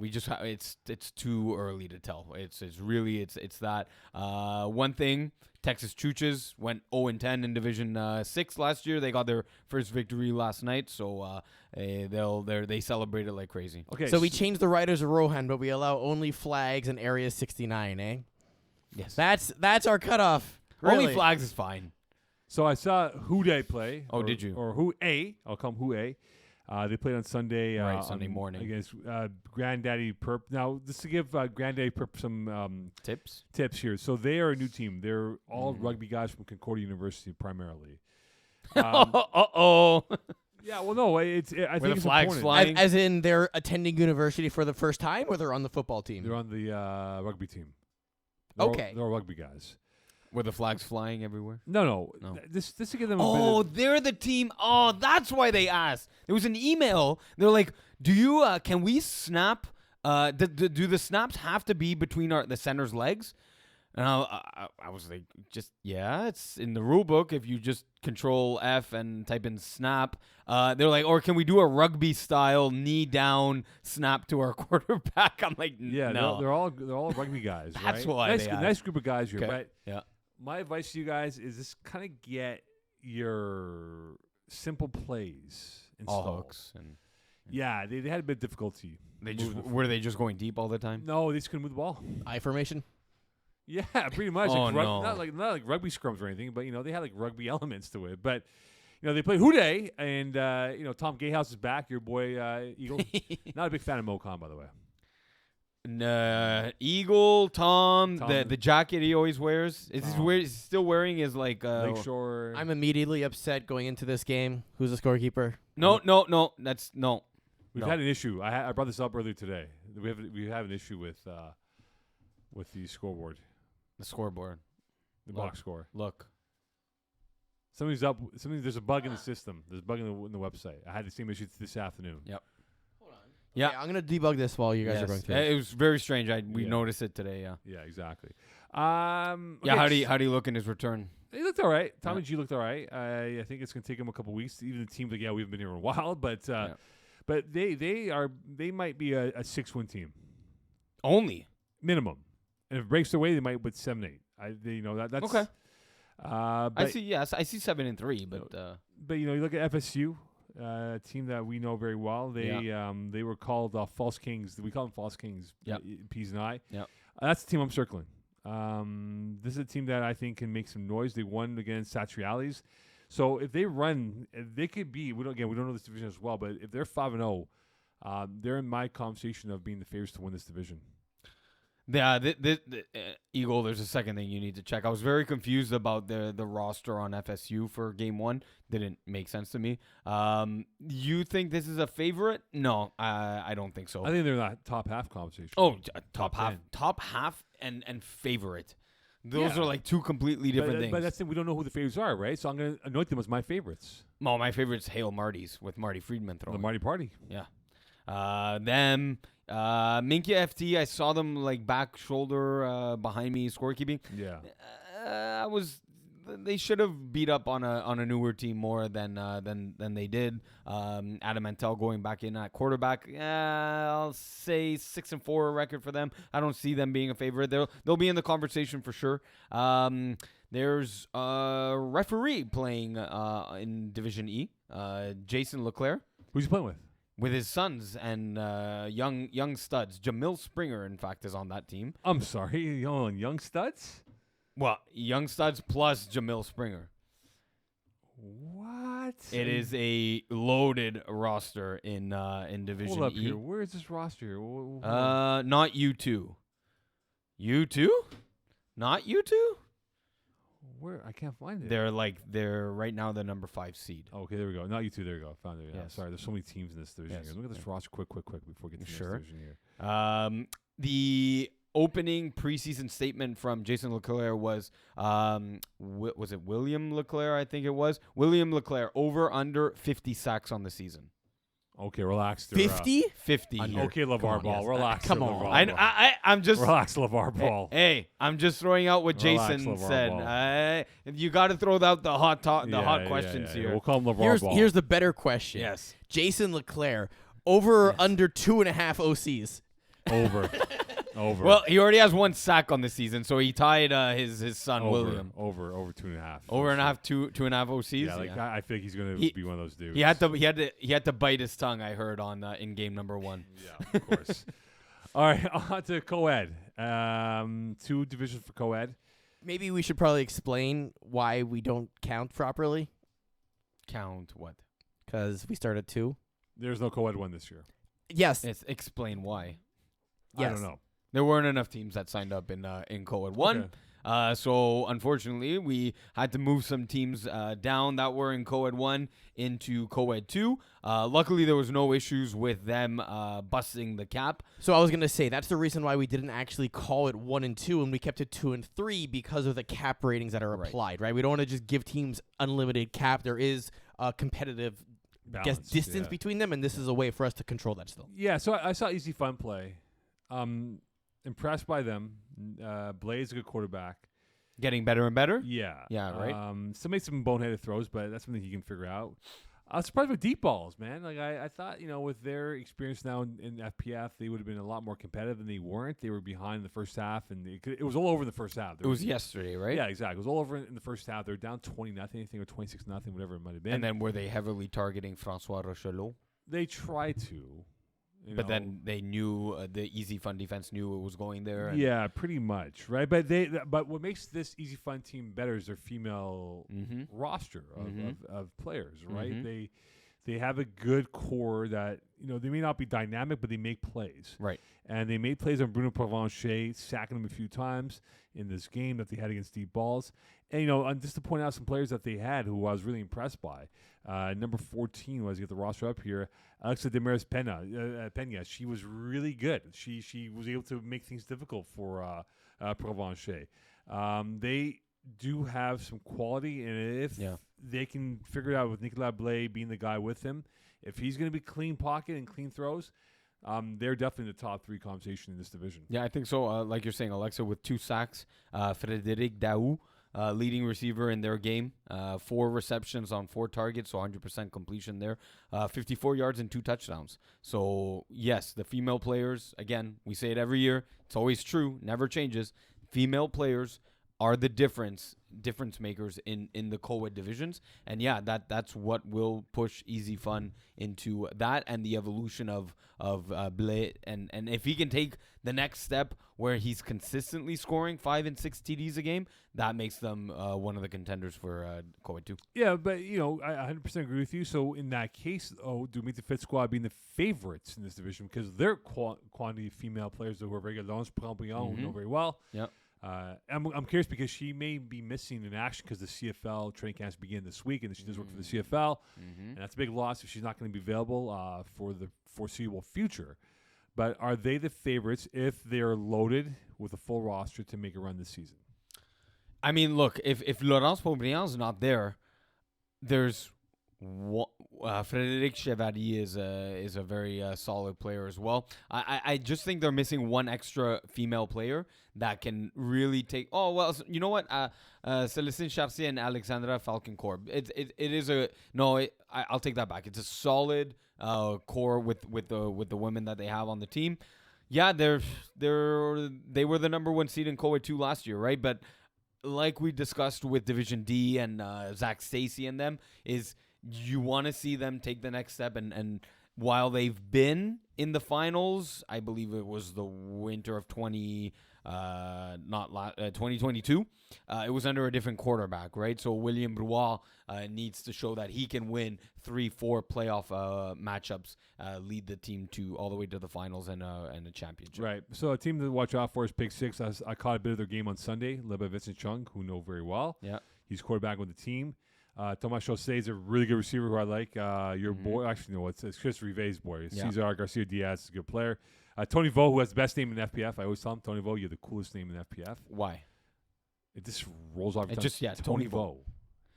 We just it's too early to tell. It's really that one thing. Texas Chooches went 0-10 in Division 6 last year. They got their first victory last night, so they celebrated like crazy. Okay, so we changed the Riders of Rohan, but we allow only flags in Area 69, eh? Yes, that's our cutoff. Really. Only flags is fine. So I saw Houday play. Oh, did you? Or Houay. I'll call him Houay. They played on Sunday. Sunday morning against Granddaddy Perp. Now, just to give Granddaddy Perp some tips here. So they are a new team. They're all rugby guys from Concordia University primarily. Uh-oh. Yeah, well, no, I think the it's flags important. flying? As in they're attending university for the first time, or they're on the football team? They're on the rugby team. Okay. They're all rugby guys. Were the flags flying everywhere? No. No. This to give them a Oh, bit of, they're the team. Oh, that's why they asked. There was an email. They're like, "Do you? Can we snap? Do the snaps have to be between the center's legs?" And I was like, "Just yeah, it's in the rule book. If you just Control F and type in snap, they're like, or can we do a rugby style knee down snap to our quarterback?" I'm like, yeah, no. they're all rugby guys. That's right? why nice, they asked. nice group of guys here. Okay. But Yeah. my advice to you guys is just kind of get your simple plays All installed. hooks and Yeah, they had a bit of difficulty. were they just going deep all the time? No, they just couldn't move the ball. I formation. Yeah, pretty much. Oh, like no. not like rugby scrums or anything, but they had like rugby elements to it. But they played Houday, and Tom Gayhouse is back. Your boy Eagle. Not a big fan of Mocon, by the way. Eagle, Tom, Tom. the jacket he always wears. Is Tom. he still wearing his like Lakeshore. I'm immediately upset going into this game. Who's the scorekeeper? No, that's no. We've had an issue. I brought this up earlier today. We have an issue with the scoreboard, The scoreboard. the Look. box score. Look. Something's up. There's a bug in the system. There's a bug in the website. I had the same issue this afternoon. Yep. Yeah, Yeah. I'm gonna debug this while you guys are Yes. going through. It was very strange. We Yeah. noticed it today. Yeah. Yeah, exactly. Yeah. Okay, How do you look in his return? He looked all right. Tommy Yeah. G looked all right. I think it's gonna take him a couple weeks. Even the team's like, yeah, we haven't been here in a while, but Yeah. but they might be a 6-win team Only. minimum, and if it breaks their way, they might with 7-8. That's Okay. But, I see. Yes, I see 7-3, but But you look at FSU, a team that we know very well. They were called False Kings. We call them False Kings. Yep. Peas and I. Yep. That's the team I'm circling. This is a team that I think can make some noise. They won against Satriales. So if they run, they could be. We don't know this division as well, but if they're 5-0, they're in my conversation of being the favorites to win this division. yeah, the Eagle. There's a second thing you need to check. I was very confused about the roster on FSU for Game 1. Didn't make sense to me. You think this is a favorite? No, I don't think so. I think they're in that top half conversation. Oh, top half, 10. top half, and favorite. Those Yeah. are like two completely different things. But that's the thing. We don't know who the favorites are, right? So I'm going to anoint them as my favorites. Well, my favorite's Hail Marty's with Marty Friedman The throwing. Marty Party. Yeah. Them, Minkia FT. I saw them like back shoulder behind me scorekeeping. Yeah. They should have beat up on a newer team more than they did. Adam Mantel going back in at quarterback. I'll say 6-4 record for them. I don't see them being a favorite. They'll be in the conversation for sure. There's a referee playing in Division E, Jason Leclerc, Who's he playing with? with his sons and young studs. Jamil Springer, in fact, is on that team. I'm sorry, young studs. Well, young studs plus Jamil Springer. What? It is a loaded roster in Division Hold up E. here. Where is this roster here? Not U2. U2? Not U2? Where? I can't find it. They're right now the number 5 seed. Okay, there we go. Not you two. There we go. Found it. Yeah. Yes. Sorry, there's so many teams in this division. Yes. Here. Look at this roster quick before we get to the Sure. next division here. The opening preseason statement from Jason Leclerc was was it William Leclerc? I think it was William Leclerc over under 50 sacks on the season. Okay, relax. 50? 50. Under. Okay, LeVar Come on, Ball. yes. Relax. Come LeVar on. Ball. I'm just Relax, LeVar Ball. Hey, I'm just throwing out what Relax, Jason LeVar said. Ball. You got to throw out the hot Yeah, questions yeah. here. We'll call him LeVar Ball. Here's the better question. Yes. Jason Leclerc, over or Yes. under 2.5 OCs? Over. Well, he already has 1 sack on the season, so he tied his son William. Over 2.5. Over and a half, two and a half OCs. Yeah, I think he's gonna be one of those dudes. He had to bite his tongue. I heard on in game number 1. Yeah, of course. All right, on to co-ed. 2 divisions for co-ed. Maybe we should probably explain why we don't count properly. Count what? Because we start at 2. There's no co-ed 1 this year. Yes. Explain why. I don't know. There weren't enough teams that signed up in co-ed 1. Okay. So unfortunately, we had to move some teams down that were in co-ed 1 into co-ed 2. Luckily, there was no issues with them busting the cap. So I was going to say, that's the reason why we didn't actually call it 1 and 2, and we kept it 2 and 3 because of the cap ratings that are applied, right? We don't want to just give teams unlimited cap. There is a competitive distance between them, and this is a way for us to control that still. Yeah, so I saw Easy Fun play. Impressed by them. Blaze a good quarterback. Getting better and better? Yeah. Yeah, right. Still made some boneheaded throws, but that's something he can figure out. I was surprised with deep balls, man. Like I thought, with their experience now in FPF, they would have been a lot more competitive, and they weren't. They were behind in the first half, and it was all over in the first half. It was yesterday, right? Yeah, exactly. It was all over in the first half. They were down 20-0, I think, or 26-0, whatever it might have been. And then were they heavily targeting Francois Rochelot? They tried to. But then they knew the Easy Fun defense knew it was going there. Yeah, pretty much, right? But what makes this Easy Fun team better is their female roster of players, right? Mm-hmm. They have a good core that they may not be dynamic, but they make plays, right? And they made plays on Bruno Provencher, sacking him a few times in this game that they had against deep balls. And just to point out some players that they had who I was really impressed by. Number 14 was, get the roster up here, Alexa Demaris Pena. She was really good. She was able to make things difficult for Provencher. They do have some quality, and if they can figure it out with Nicolas Blais being the guy with him, if he's going to be clean pocket and clean throws, they're definitely in the top 3 conversation in this division. Yeah, I think so. Like you're saying, Alexa with 2 sacks, Frédéric Daou, leading receiver in their game, 4 receptions on 4 targets, so 100% completion there, 54 yards and 2 touchdowns. So yes, the female players, again, we say it every year, it's always true, never changes. Female players are the difference makers in the co-ed divisions. And yeah, that's what will push Easy Fun into that and the evolution of Blais. And if he can take the next step where he's consistently scoring 5 and 6 TDs a game, that makes them one of the contenders for co-ed 2. Yeah, but I 100% agree with you. So in that case, do Meet the Fit Squad being the favorites in this division because their quantity of female players who are very good. Laurence Prampillon, who know very well. Yeah. I'm curious because she may be missing in action because the CFL training camps begin this week, and she does work for the CFL, and that's a big loss if she's not going to be available for the foreseeable future. But are they the favorites if they're loaded with a full roster to make a run this season? I mean, look, if Laurence Paubrion's not there, there's Frédéric Chevalier is a very solid player as well. I just think they're missing one extra female player that can really take. Oh well, you know what? Célestine Chartier and Alexandra Falconcourt. I'll take that back. It's a solid core with the women that they have on the team. Yeah, they were the number 1 seed in co-ed 2 last year, right? But like we discussed with Division D and Zach Stacy and them, is you want to see them take the next step. And while they've been in the finals, I believe it was the winter of 2022, it was under a different quarterback, right? So William Brouard needs to show that he can win 3-4 playoff matchups, lead the team to all the way to the finals and a championship. Right. So a team to watch out for is Pick 6. I caught a bit of their game on Sunday, led by Vincent Chung, who know very well. Yeah. He's quarterback with the team. Thomas Chaussee is a really good receiver who I like. Your boy, actually, no, it's Chris Rivet's boy. Yeah. Cesar Garcia Diaz is a good player. Tony Vo, who has the best name in FPF. I always tell him, Tony Vo, you're the coolest name in FPF. Why? It just rolls off. Tony Vo.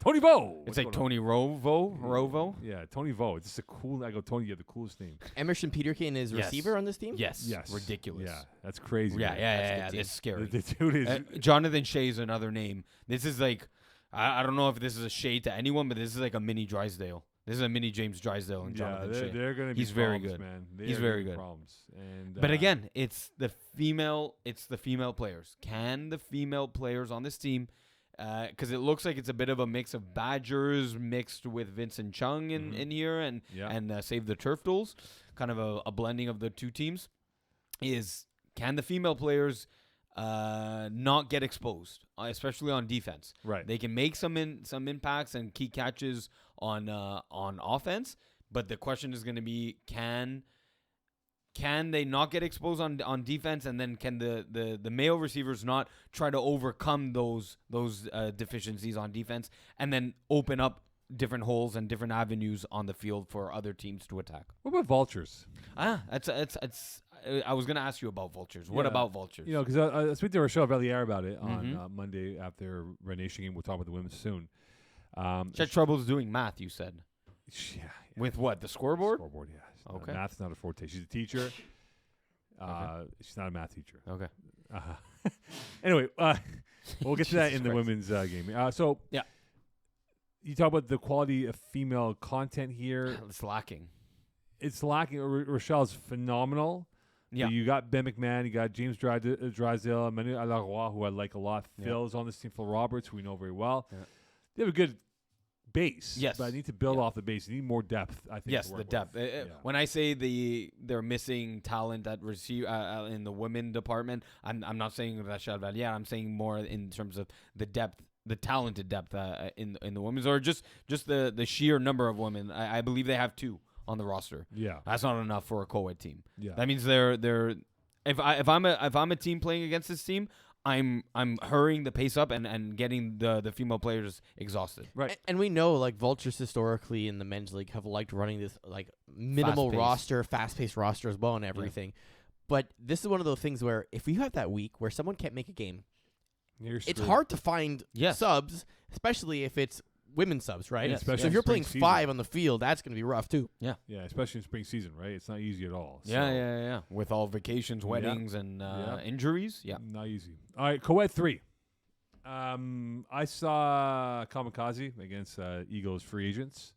Tony Vo. It's like Tony Rovo. Yeah, Tony Vo. It's just a cool. I go, Tony, you have the coolest name. Emerson Peterkin is receiver on this team? Yes. Ridiculous. Yeah, that's crazy. Yeah. That's scary. The dude is Jonathan Shea is another name. This is like, I don't know if this is a shade to anyone, but this is like a mini Drysdale. This is a mini James Drysdale and Jonathan Shea. they're going to be He's very problems, good. man. He's very good. Problems. And, But again, it's the female players. Can the female players on this team, because it looks like it's a bit of a mix of Badgers mixed with Vincent Chung in here and Save the Turf Duels, kind of a blending of the two teams, can the female players not get exposed, especially on defense? right. They can make some impacts and key catches on offense, but the question is going to be, can they not get exposed on defense, and then can the male receivers not try to overcome those deficiencies on defense and then open up different holes and different avenues on the field for other teams to attack? What about vultures? It's I was going to ask you about vultures. What Yeah. about vultures? You know, because I speak to Rochelle Valliere about it on Monday after Red Nation game. We'll talk about the women soon. She had troubles doing math, you said. Yeah. With what? The scoreboard? Scoreboard, yeah. Okay. Math's not a forte. She's a teacher. She's not a math teacher. Okay. Anyway, we'll get to that Jesus in the Christ. women's game. So Yeah. You talk about the quality of female content here. It's lacking. It's lacking. Rochelle's phenomenal. Yeah. You got Ben McMahon. You got James Drysdale, Manu Alaroy, who I like a lot. Yeah. Phil's on this team. Phil Roberts, who we know very well. Yeah. They have a good base. Yes. But I need to build off the base. You need more depth, I think. Yes, to the work depth. with. Yeah. When I say they're missing talent at receive in the women department, I'm not saying Rachel Valliere. I'm saying more in terms of the depth, the talented depth in the women's, or just the sheer number of women. I believe they have 2 on the roster. Yeah. That's not enough for a co-ed team. Yeah. That means they're if I'm a team playing against this team, I'm hurrying the pace up and getting the female players exhausted. Right. And we know, like, Vultures historically in the men's league have liked running this, like, minimal Fast-paced. roster, fast-paced roster as well and everything. But this is one of those things where if you have that week where someone can't make a game, it's screwed. hard to find Yes. subs, especially if it's women's subs, right? Yes. Especially So if in you're spring playing season. 5 on the field, that's going to be rough too. Yeah, especially in spring season, right? It's not easy at all. Yeah, So, yeah. With all vacations, weddings, and injuries. Yeah. Not easy. All right, co-ed 3. I saw Kamikaze against Eagles free agents.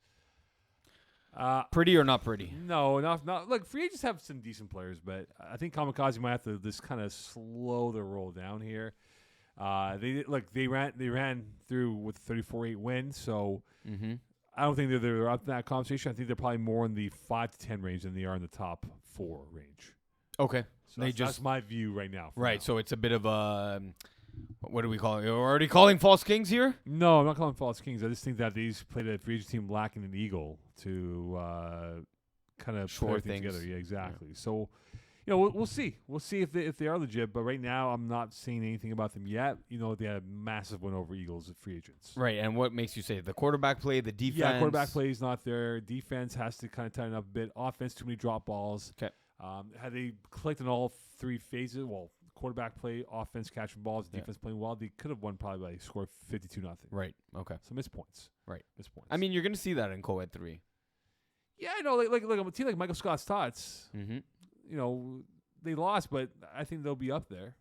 Pretty or not pretty? No, not. Look, free agents have some decent players, but I think Kamikaze might have to just kind of slow the roll down here. They ran through with 34-8 win, so Mm-hmm. I don't think they're up in that conversation. I think they're probably more in the 5 to 10 range than they are in the top 4 range. Okay. So that's my view right now. for Right. now. So it's a bit of a what do we call it? We're already calling false kings here. No, I'm not calling false kings. I just think that these played a free agent team lacking an eagle to kind of Shore put everything things. together. Yeah, exactly. So, we'll see. We'll see if they are legit. But right now, I'm not seeing anything about them yet. They had a massive win over Eagles at free agents. Right. And what makes you say the quarterback play, the defense? Yeah, quarterback play is not there. Defense has to kind of tighten up a bit. Offense, too many drop balls. Okay. Had they clicked in all 3 phases, quarterback play, offense catching balls, defense playing well, they could have won probably by a score of 52-0. Right. Okay. So missed points. Right. Missed points. I mean, you're going to see that in co-ed 3. yeah, I know. Like a team like Michael Scott's Tots, Mm-hmm. they lost, but I think they'll be up there.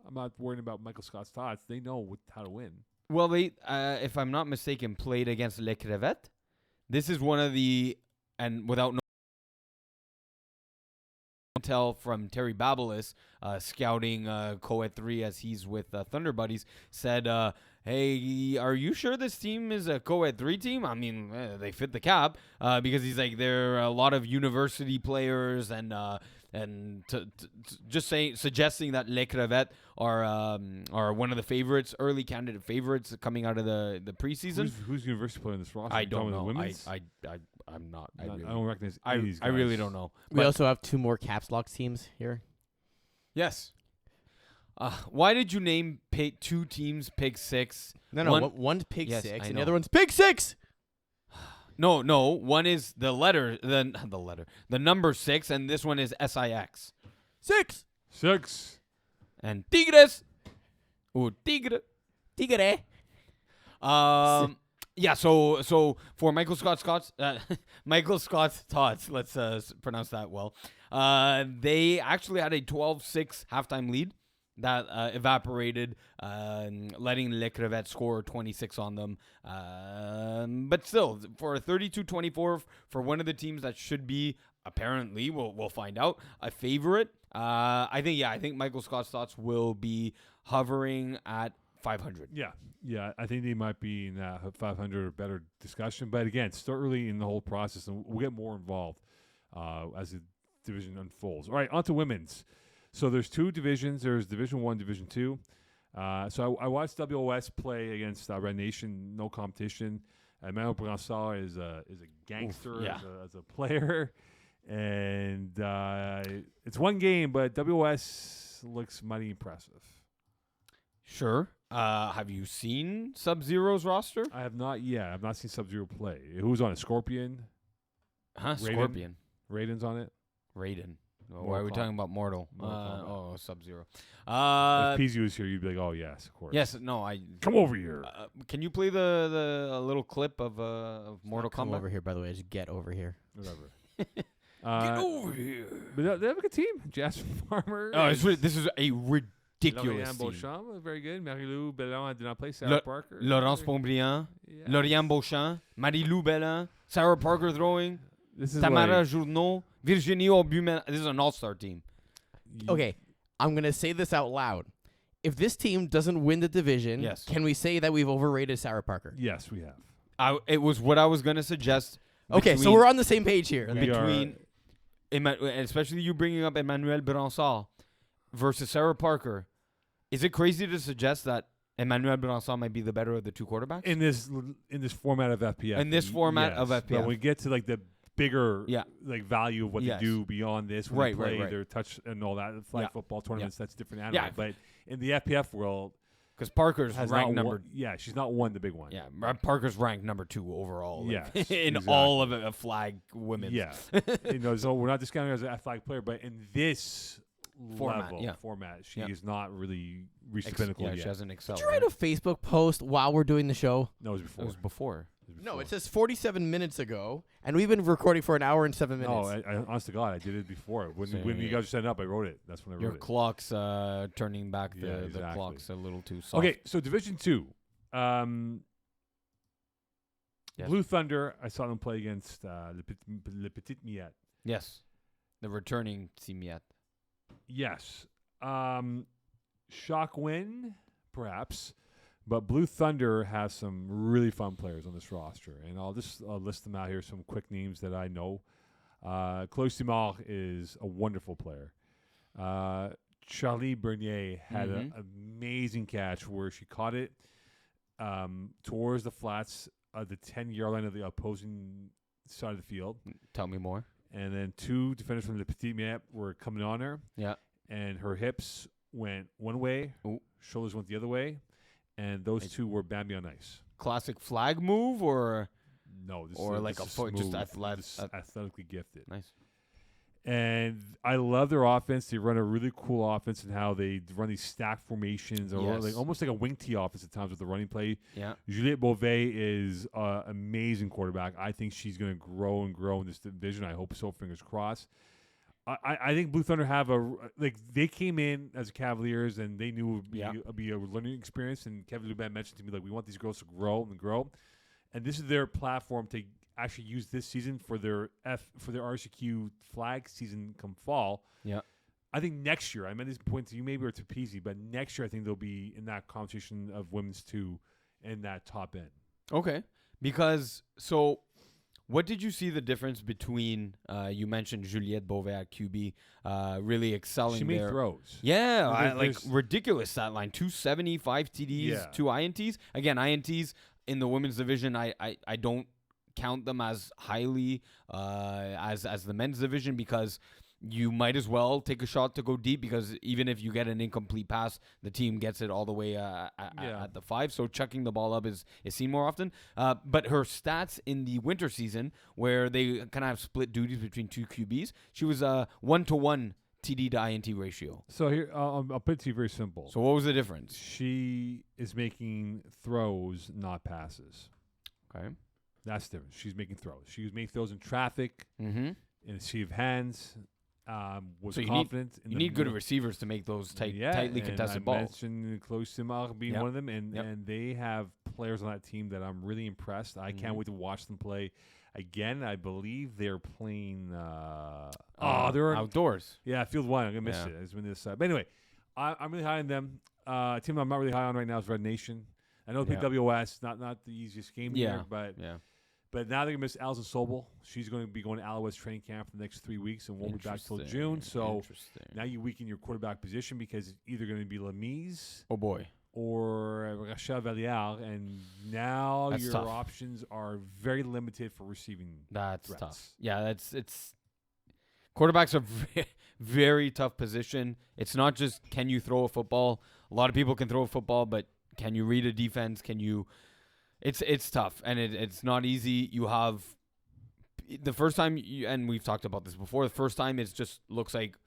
I'm not worried about Michael Scott's Tots. They know how to win. Well, they, if I'm not mistaken, played against Les Crevettes. This is one of the, and without no tell from Terry Babelis, scouting co-ed 3 as he's with Thunder Buddies, said, hey, are you sure this team is a co-ed 3 team? I mean, they fit the cap because he's like, there are a lot of university players and just suggesting that Les Crevettes are one of the favorites, early candidate favorites coming out of the preseason. Who's university player in this roster? I don't The know. women's? I'm not. I don't recognize I any of these guys. really don't know. We But- also have 2 more caps lock teams here. Yes. Why did you name 2 teams Pig 6? No, one's Pig Yes, 6 I and know. the other one's Pig 6. No. One is the number 6, and this one is SIX. 6. 6. And Tigres. Ooh, Tigre. Tigre. Yeah. So for Michael Scott's Tots, let's pronounce that well. They actually had a 12-6 halftime lead that evaporated, letting Le Crevettes score 26 on them. But still, for a 32-24 for one of the teams that should be, apparently, we'll find out, a favorite, I think Michael Scott's thoughts will be hovering at 500. Yeah, I think they might be in that 500 or better discussion. But again, it's still early in the whole process, and we'll get more involved as the division unfolds. All right, on to women's. So there's two divisions. There's Division 1, Division 2. So I watched WOS play against Red Nation, no competition. Emmanuel Bransard is a gangster as a player. And it's one game, but WOS looks mighty impressive. Sure. Have you seen Sub-Zero's roster? I have not yet. I've not seen Sub-Zero play. Who's on it? Scorpion? Huh? Raiden? Scorpion. Raiden's on it? Raiden. Why are we talking about Mortal? Mortal Sub-Zero. If PZ was here, you'd be like, oh, yes, of course. Yes, no, I... Come over here. Can you play the little clip of Mortal Come Kombat? over here, by the way. Just get over here. Whatever. Get over here. But they have a good team. Jasmine Farmer. Oh, this is a ridiculous Lauriane team. Beauchamp, very good. Marie-Lou Bellon did not play. Sarah Parker. Laurence Pontbriand. Yeah. Lauriane Beauchamp. Marie-Lou Bellin. Sarah Parker throwing. This is Tamara like, Journeau. Virginie Aubumen. This is an all-star team. Okay, I'm going to say this out loud. If this team doesn't win the division, Yes. can we say that we've overrated Sarah Parker? Yes, we have. It was what I was going to suggest. Okay, so we're on the same page here. We between especially you bringing up Emmanuel Bransard versus Sarah Parker. Is it crazy to suggest that Emmanuel Bransard might be the better of the two quarterbacks? In this format of FPF. In this format of But FPF. when we get to like the bigger like value of what Yes. they do beyond this, when Right, they play right. their touch and all that, flag Yeah. football tournaments, that's a different animal. Yeah. But in the FPF world, Because Parker's has ranked not number. won, yeah, she's not won the big one. Yeah, Parker's ranked number 2 overall. Yes, in exactly. all of a flag women. Yeah. So we're not discounting her as a flag player, but in this format, she is not really reached the pinnacle Yeah, yet. she hasn't excelled. Did you write a Facebook post while we're doing the show? No, it was It before. was before. No, it says 47 minutes ago, and we've been recording for an hour and 7 minutes. No, I honest to God, I did it before. When you Yeah. guys were setting up, I wrote it. That's when I wrote Your it. clock's turning back the exactly. clock's a little too soft. Okay, so Division 2. Yes. Blue Thunder, I saw them play against Le Petit Miette. Yes. The returning Simiat. Yes. Shock win, perhaps. But Blue Thunder has some really fun players on this roster. And I'll just list them out here, some quick names that I know. Chloe Simard is a wonderful player. Charlie Bernier had an amazing catch where she caught it towards the flats of the 10-yard line of the opposing side of the field. Tell me more. And then 2 defenders from the Petit Miette were coming on her. Yeah. And her hips went one way, Ooh. shoulders went the other way. And those 2 were Bambi on ice. Classic flag move or No, this Or is like this a is foot, just smooth. This is athletically gifted. nice. And I love their offense. They run a really cool offense and how they run these stack formations, or Yes. like almost like a wing tee offense at times with the running play. Yeah. Juliette Beauvais is an amazing quarterback. I think she's going to grow and grow in this division. I hope so. Fingers crossed. I think Blue Thunder have they came in as Cavaliers and they knew it would be a learning experience. And Kevin Lubin mentioned to me, like, we want these girls to grow and grow. And this is their platform to actually use this season for their RCQ flag season come fall. Yeah. I think next year, I meant this point to you maybe or to Peasy, but next year I think they'll be in that competition of women's 2 in that top end. Okay. Because what did you see the difference between you mentioned Juliette Beauvais at QB really excelling She made there. throws. Yeah, There's- ridiculous stat line. 275 TDs, Yeah. 2 INTs. Again, INTs in the women's division, I don't count them as highly as the men's division because you might as well take a shot to go deep because even if you get an incomplete pass, the team gets it all the way at the 5. So chucking the ball up is seen more often. But her stats in the winter season, where they kind of have split duties between 2 QBs, she was a 1-to-1 TD to INT ratio. So here, I'll put it to you very simple. So what was the difference? She is making throws, not passes. Okay. That's different. She's making throws. She was making throws in traffic, Mm-hmm. in a sea of hands, Was So you confident. You need good receivers to make those tightly contested I balls. mentioned Chloe Simard being one of them, and they have players on that team that I'm really impressed. I can't wait to watch them play again. I believe they're playing. They're outdoors. Yeah, Field 1. I'm gonna miss it. It's been this side, but anyway, I'm really high on them. A team I'm not really high on right now is Red Nation. I know they play WS, not the easiest game here, but now they're gonna miss Alison Sobel. She's going to be going to Alouettes training camp for the next 3 weeks and won't be back till June. So now you weaken your quarterback position because it's either going to be Lemise. Oh boy. Or Rachel Valliere, and now That's your tough. options are very limited for receiving. That's threats. tough. Yeah, it's quarterbacks are very, very tough position. It's not just can you throw a football. A lot of people can throw a football, but can you read a defense? Can you? It's tough, and it's not easy. You have the first time, and we've talked about this before. The first time, it just looks like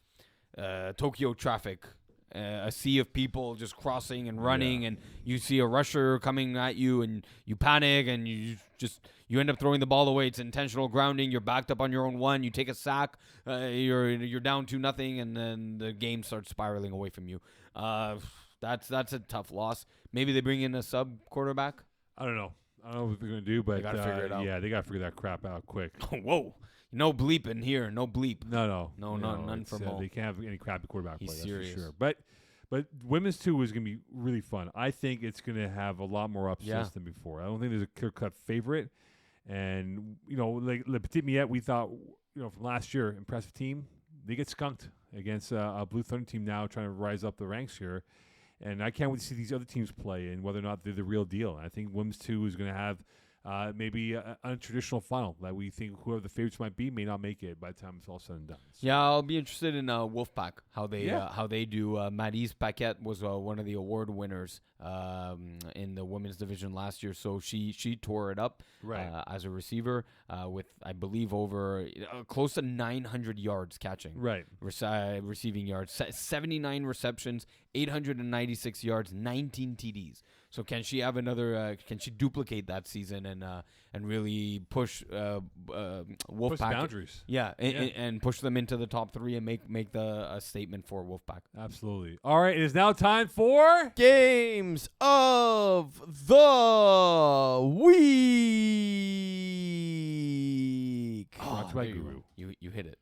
Tokyo traffic. A sea of people just crossing and running, and you see a rusher coming at you, and you panic, and you end up throwing the ball away. It's intentional grounding. You're backed up on your own one. You take a sack. You're down 2-0, and then the game starts spiraling away from you. That's a tough loss. Maybe they bring in a sub quarterback. I don't know what they're gonna do, but They gotta figure it out. Yeah, they gotta figure that crap out quick. Whoa. No bleep in here. No bleep. No, none for Mo. They can't have any crappy quarterback play. He's That's serious. for sure. But women's 2 is going to be really fun. I think it's going to have a lot more upsets than before. I don't think there's a clear-cut favorite. And, like Le Petit Miette, we thought, from last year, impressive team. They get skunked against a Blue Thunder team now trying to rise up the ranks here. And I can't wait to see these other teams play and whether or not they're the real deal. And I think women's 2 is going to have maybe an untraditional final that we think whoever the favorites might be may not make it by the time it's all said and done. So. Yeah, I'll be interested in Wolfpack, how they do. Maryse Paquette was one of the award winners in the women's division last year, so she tore it up as a receiver with, I believe, over close to 900 yards catching. Right. Receiving yards, 79 receptions, 896 yards, 19 TDs. So can she have another? Can she duplicate that season and really push Wolfpack? Push boundaries. Yeah, and push them into the top 3 and make a statement for Wolfpack. Absolutely. All right, it is now time for Games of the Week. Brought to you by Guru. You hit it.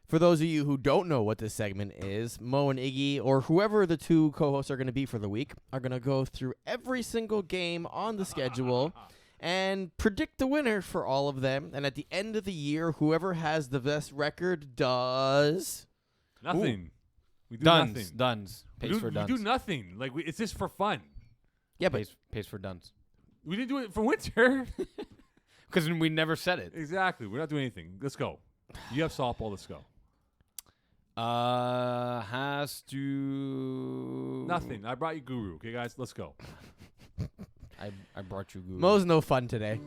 For those of you who don't know what this segment is, Mo and Iggy, or whoever the 2 co-hosts are going to be for the week, are going to go through every single game on the schedule and predict the winner for all of them. And at the end of the year, whoever has the best record does nothing. We do Duns. nothing. Duns. Pays for Duns. We do nothing. Like it's just for fun. Yeah, but Pays for Duns. We didn't do it for winter. Because we never said it. Exactly. We're not doing anything. Let's go. You have softball. Let's go. Has to Nothing. I brought you Guru. Okay, guys, let's go. I brought you Guru. Mo's no fun today.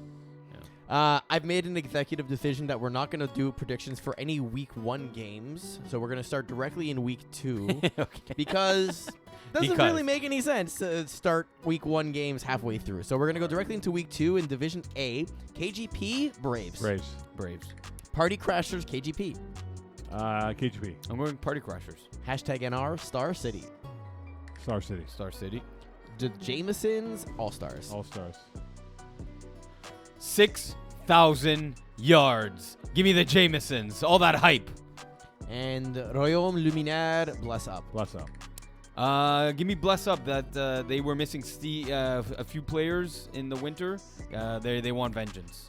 I've made an executive decision that we're not going to do predictions for any week 1 games. So we're going to start directly in week 2 Okay. because it doesn't really make any sense to start week 1 games halfway through. So we're going to go directly into week 2 in Division A. KGP, Braves. Braves. Party Crashers, KGP. KGP. I'm going Party Crashers. Hashtag NR, Star City. Star City. Star City. The Jamesons, All Stars. All Stars. 6,000 yards. Give me the Jamesons. All that hype. And Royaume Luminaire, Bless Up. Bless up. Give me Bless Up that they were missing a few players in the winter. They want vengeance.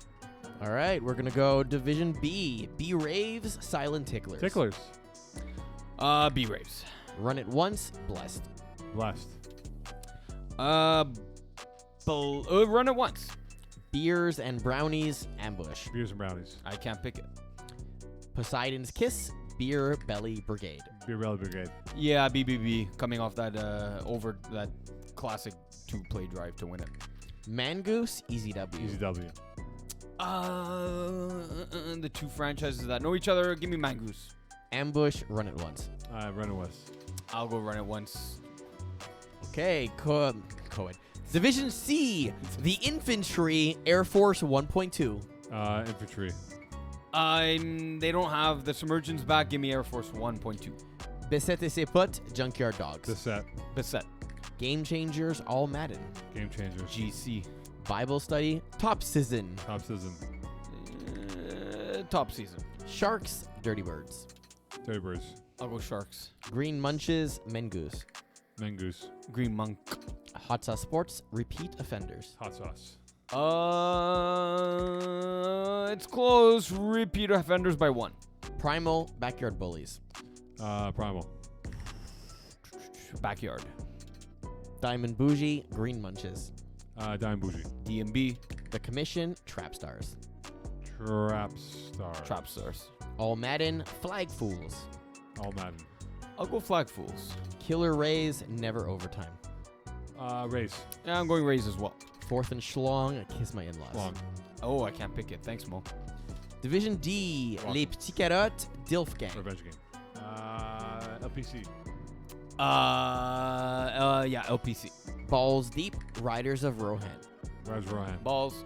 All right, we're going to go Division B. B-Raves, Silent Ticklers. Ticklers. B-Raves. Run It Once, Blessed. Blessed. Run it once. Beers and Brownies, Ambush. Beers and brownies. I can't pick it. Poseidon's Kiss, Beer Belly Brigade. Beer Belly Brigade. Yeah, BBB coming off that over that classic 2-play drive to win it. Mangoose, Easy W. Easy W. The 2 franchises that know each other. Give me Mangoose. Ambush, Run It Once. Run it West. I'll go Run It Once. Okay, Cohen. Division C, the Infantry, Air Force 1.2. Infantry. They don't have the Submergence back. Give me Air Force 1.2. Bissett et ses potes, Junkyard Dogs. The set. Beset. Game Changers, All Madden. Game changers. GC. Bible Study, Top Season. Top season. Top season. Sharks, Dirty Birds. Dirty Birds. I'll go Sharks. Green Munches, Mengoose. Mangoose. Green Monk. Hot Sauce Sports, Repeat Offenders. Hot sauce. It's close. Repeat offenders by 1. Primal, Backyard Bullies. Primal. Backyard. Diamond Bougie, Green Munches. Dime Bougie. DMB. The Commission, Trap Stars. Trap Star. Trap Stars. All Madden, Flag Fools. All Madden. I'll go Flag Fools. Killer Rays, Never Overtime. Race. Yeah, I'm going Rays as well. Fourth and Schlong, Kiss My In-Laws. Long. Oh, I can't pick it. Thanks, Mo. Division D, Long. Les Petits Carottes, Dilf Gang. Revenge game. LPC. Yeah, LPC. Balls Deep, Riders of Rohan. Raz Rohan. Balls.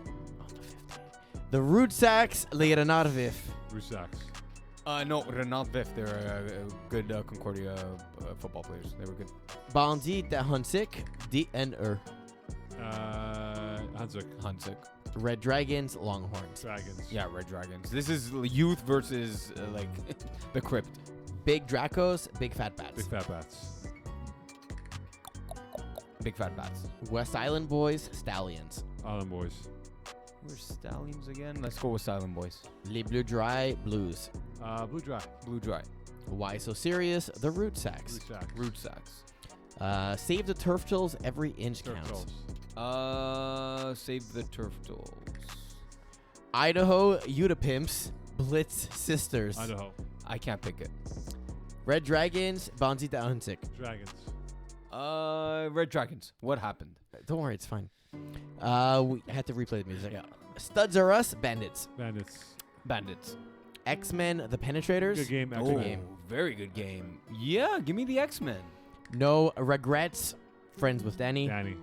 The Rude Sacks, Les Renards Vifs. Rusax. No, Renat Vif. They're good Concordia football players. They were good. Bandit de Hunsik, DNR. Hunsick. Red Dragons, Longhorns. Dragons. Yeah, Red Dragons. This is youth versus the Crypt. Big Dracos, Big Fat Bats. Big Fat Bats. Big Fat Bats. West Island Boys, Stallions. Island Boys. Where's Stallions again? Let's go with Silent Boys. Les Bleu Dry, Blues. Blue Dry. Blue Dry. Why So Serious, The Root Sacks. Rusax. Root Sacks. Save the Turf Tools, Every Inch Turf Counts. Toes. Save the Turf Tools. Idaho, Utapimps, Blitz Sisters. Idaho. I can't pick it. Red Dragons, Bandit de Hunsik. Dragons. Red Dragons. What happened? Don't worry, it's fine. We had to replay the music. Yeah. Studs Are Us, Bandits. Bandits. Bandits. X-Men, The Penetrators. Good game. Oh, Excellent game. very good game. Yeah, give me the X-Men. No Regrets, Friends with Danny. Danny.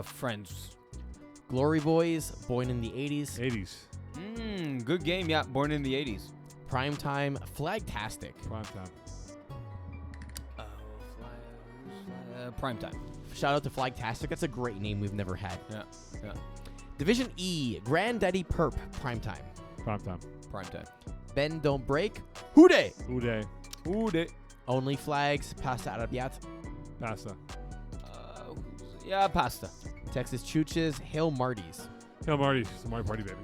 Friends. Glory Boys, Born in the 80s. 80s. Good game. Yeah, born in the 80s. Primetime, Flagtastic. Prime time. Primetime. Shout out to Flagtastic. That's a great name we've never had. Yeah. Division E, Granddaddy Perp, Primetime. Prime time. Primetime. Bend Don't Break, Hooday. Uday. Only Flags, Pasta Arabiat. Pasta. Yeah, pasta. Texas Chooches, Hail Marty's. Hail Marty. It's the Marty Party, baby.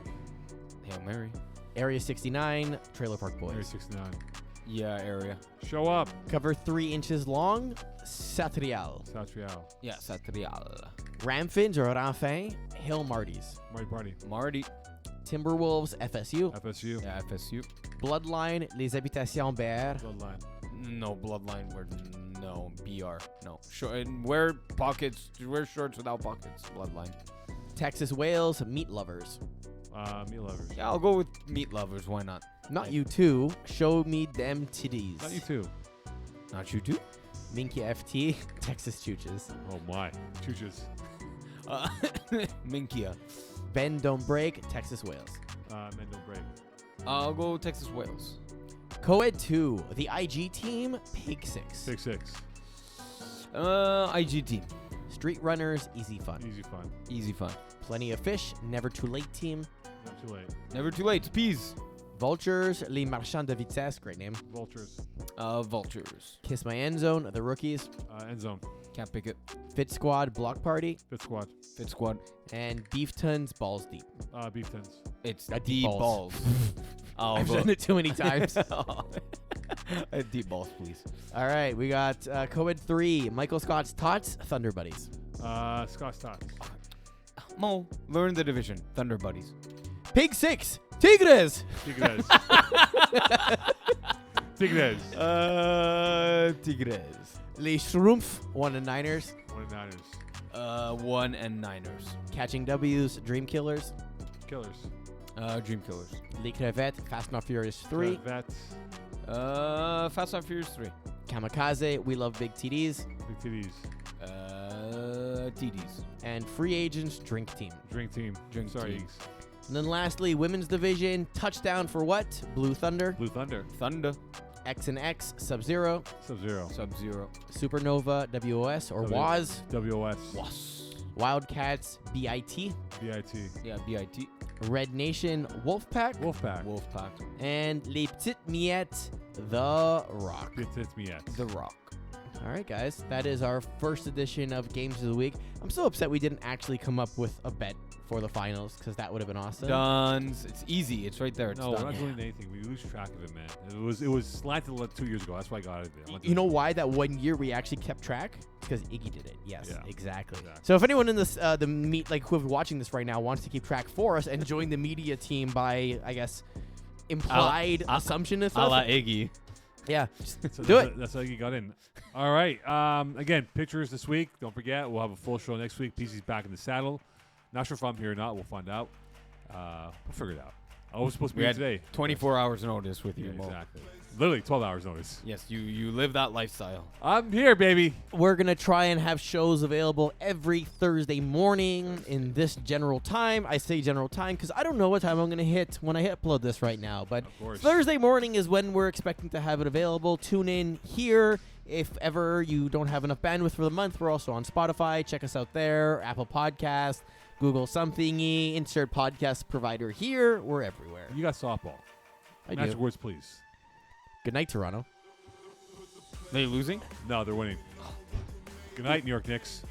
Hail Mary. Area 69, Trailer Park Area Boys. 69. Yeah, area. Show up. Cover 3 inches long, Satrial. Satrial. Yeah, Satrial. Ramfins or Ramfin, Hail Marty's. Marty Party. Marty. Timberwolves, FSU. FSU. Yeah, FSU. Bloodline, Les Habitations BR. Bloodline. No, Bloodline. No, BR. No. Wear pockets. Wear shorts without pockets. Bloodline. Texas Wales, Meat Lovers. Meat lovers. Yeah, I'll go with Meat Lovers. Why not? Not you too. Show me them titties. Not you too. Not you too? Minky FT, Texas Chooches. Oh my. Chooches. Minkia. Bend Don't Break, Texas Wales. Men don't break. I'll go Texas Wales. Coed 2, the IG team, Pig 6. 6-6. IG team. Street Runners, Easy Fun. Easy fun. Easy fun. Plenty of Fish, Never Too Late team. Not too late. Never too late. Peas. Vultures, Les Marchands de Vitesse, great name. Vultures. Vultures. Kiss My End Zone, The Rookies. End zone. Can't pick it. Fit Squad, Block Party. Fit squad. Fit squad. And Beef Tons, Balls Deep. Beef tins. It's Deep deep balls. balls. I've done it too many times. Deep balls, please. All right, we got Coed 3, Michael Scott's Tots, Thunder Buddies. Scotch Tots. Mo, learn the division. Thunder Buddies. Pig 6, Tigres. Tigres. Tigres. Tigres. Les Schrumpf, 1 and Niners. 49ers. 1 and Niners. Catching W's, Dream Killers. Killers. Dream Killers. Les Crevettes, Fast and Furious 3. Vets. Fast and Furious 3. Kamikaze, We Love Big TDs. Big titties. TDs. And Free Agents, Drink Team. Drink team. Drink Sorry, team. Eags. And then lastly, women's division, touchdown for what? Blue Thunder. Blue Thunder. Thunder. X and X, Sub-Zero. Sub-Zero. Sub-Zero. Supernova, WOS, or W- WAS. WOS. Was. Wildcats, BIT. BIT. Yeah, B-I-T. Red Nation, Wolfpack. Wolfpack. Wolfpack. And Les Petites Miettes, The Rock. It's me yet. The Rock. All right, guys. That is our first edition of Games of the Week. I'm so upset we didn't actually come up with a bet for the finals because that would have been awesome. Done. It's easy. It's right there. It's No, we're done. not doing anything. We lose track of it, man. It was slanted 2 years ago. That's why I got it. You know why that 1 year we actually kept track? Because Iggy did it. Yes, Yeah. exactly. Exactly. So if anyone in this whoever's watching this right now wants to keep track for us and join the media team by, I guess, implied assumption and A stuff. la Iggy. Yeah, So do it. That's how you got in. All right. Again, pictures this week. Don't forget, we'll have a full show next week. PC's back in the saddle. Not sure if I'm here or not. We'll find out. We'll figure it out. I was supposed to be We here had today. 24 hours notice with Yeah, you, Mo. exactly. Literally 12 hours notice. Yes, you live that lifestyle. I'm here, baby. We're going to try and have shows available every Thursday morning in this general time. I say general time because I don't know what time I'm going to hit when I upload this right now. But Of course. Thursday morning is when we're expecting to have it available. Tune in here. If ever you don't have enough bandwidth for the month, we're also on Spotify. Check us out there. Apple Podcast, Google something-y, insert podcast provider here. We're everywhere. You got softball. I Magic do. words, please. Good night, Toronto. They losing? No, they're winning. Good night, New York Knicks.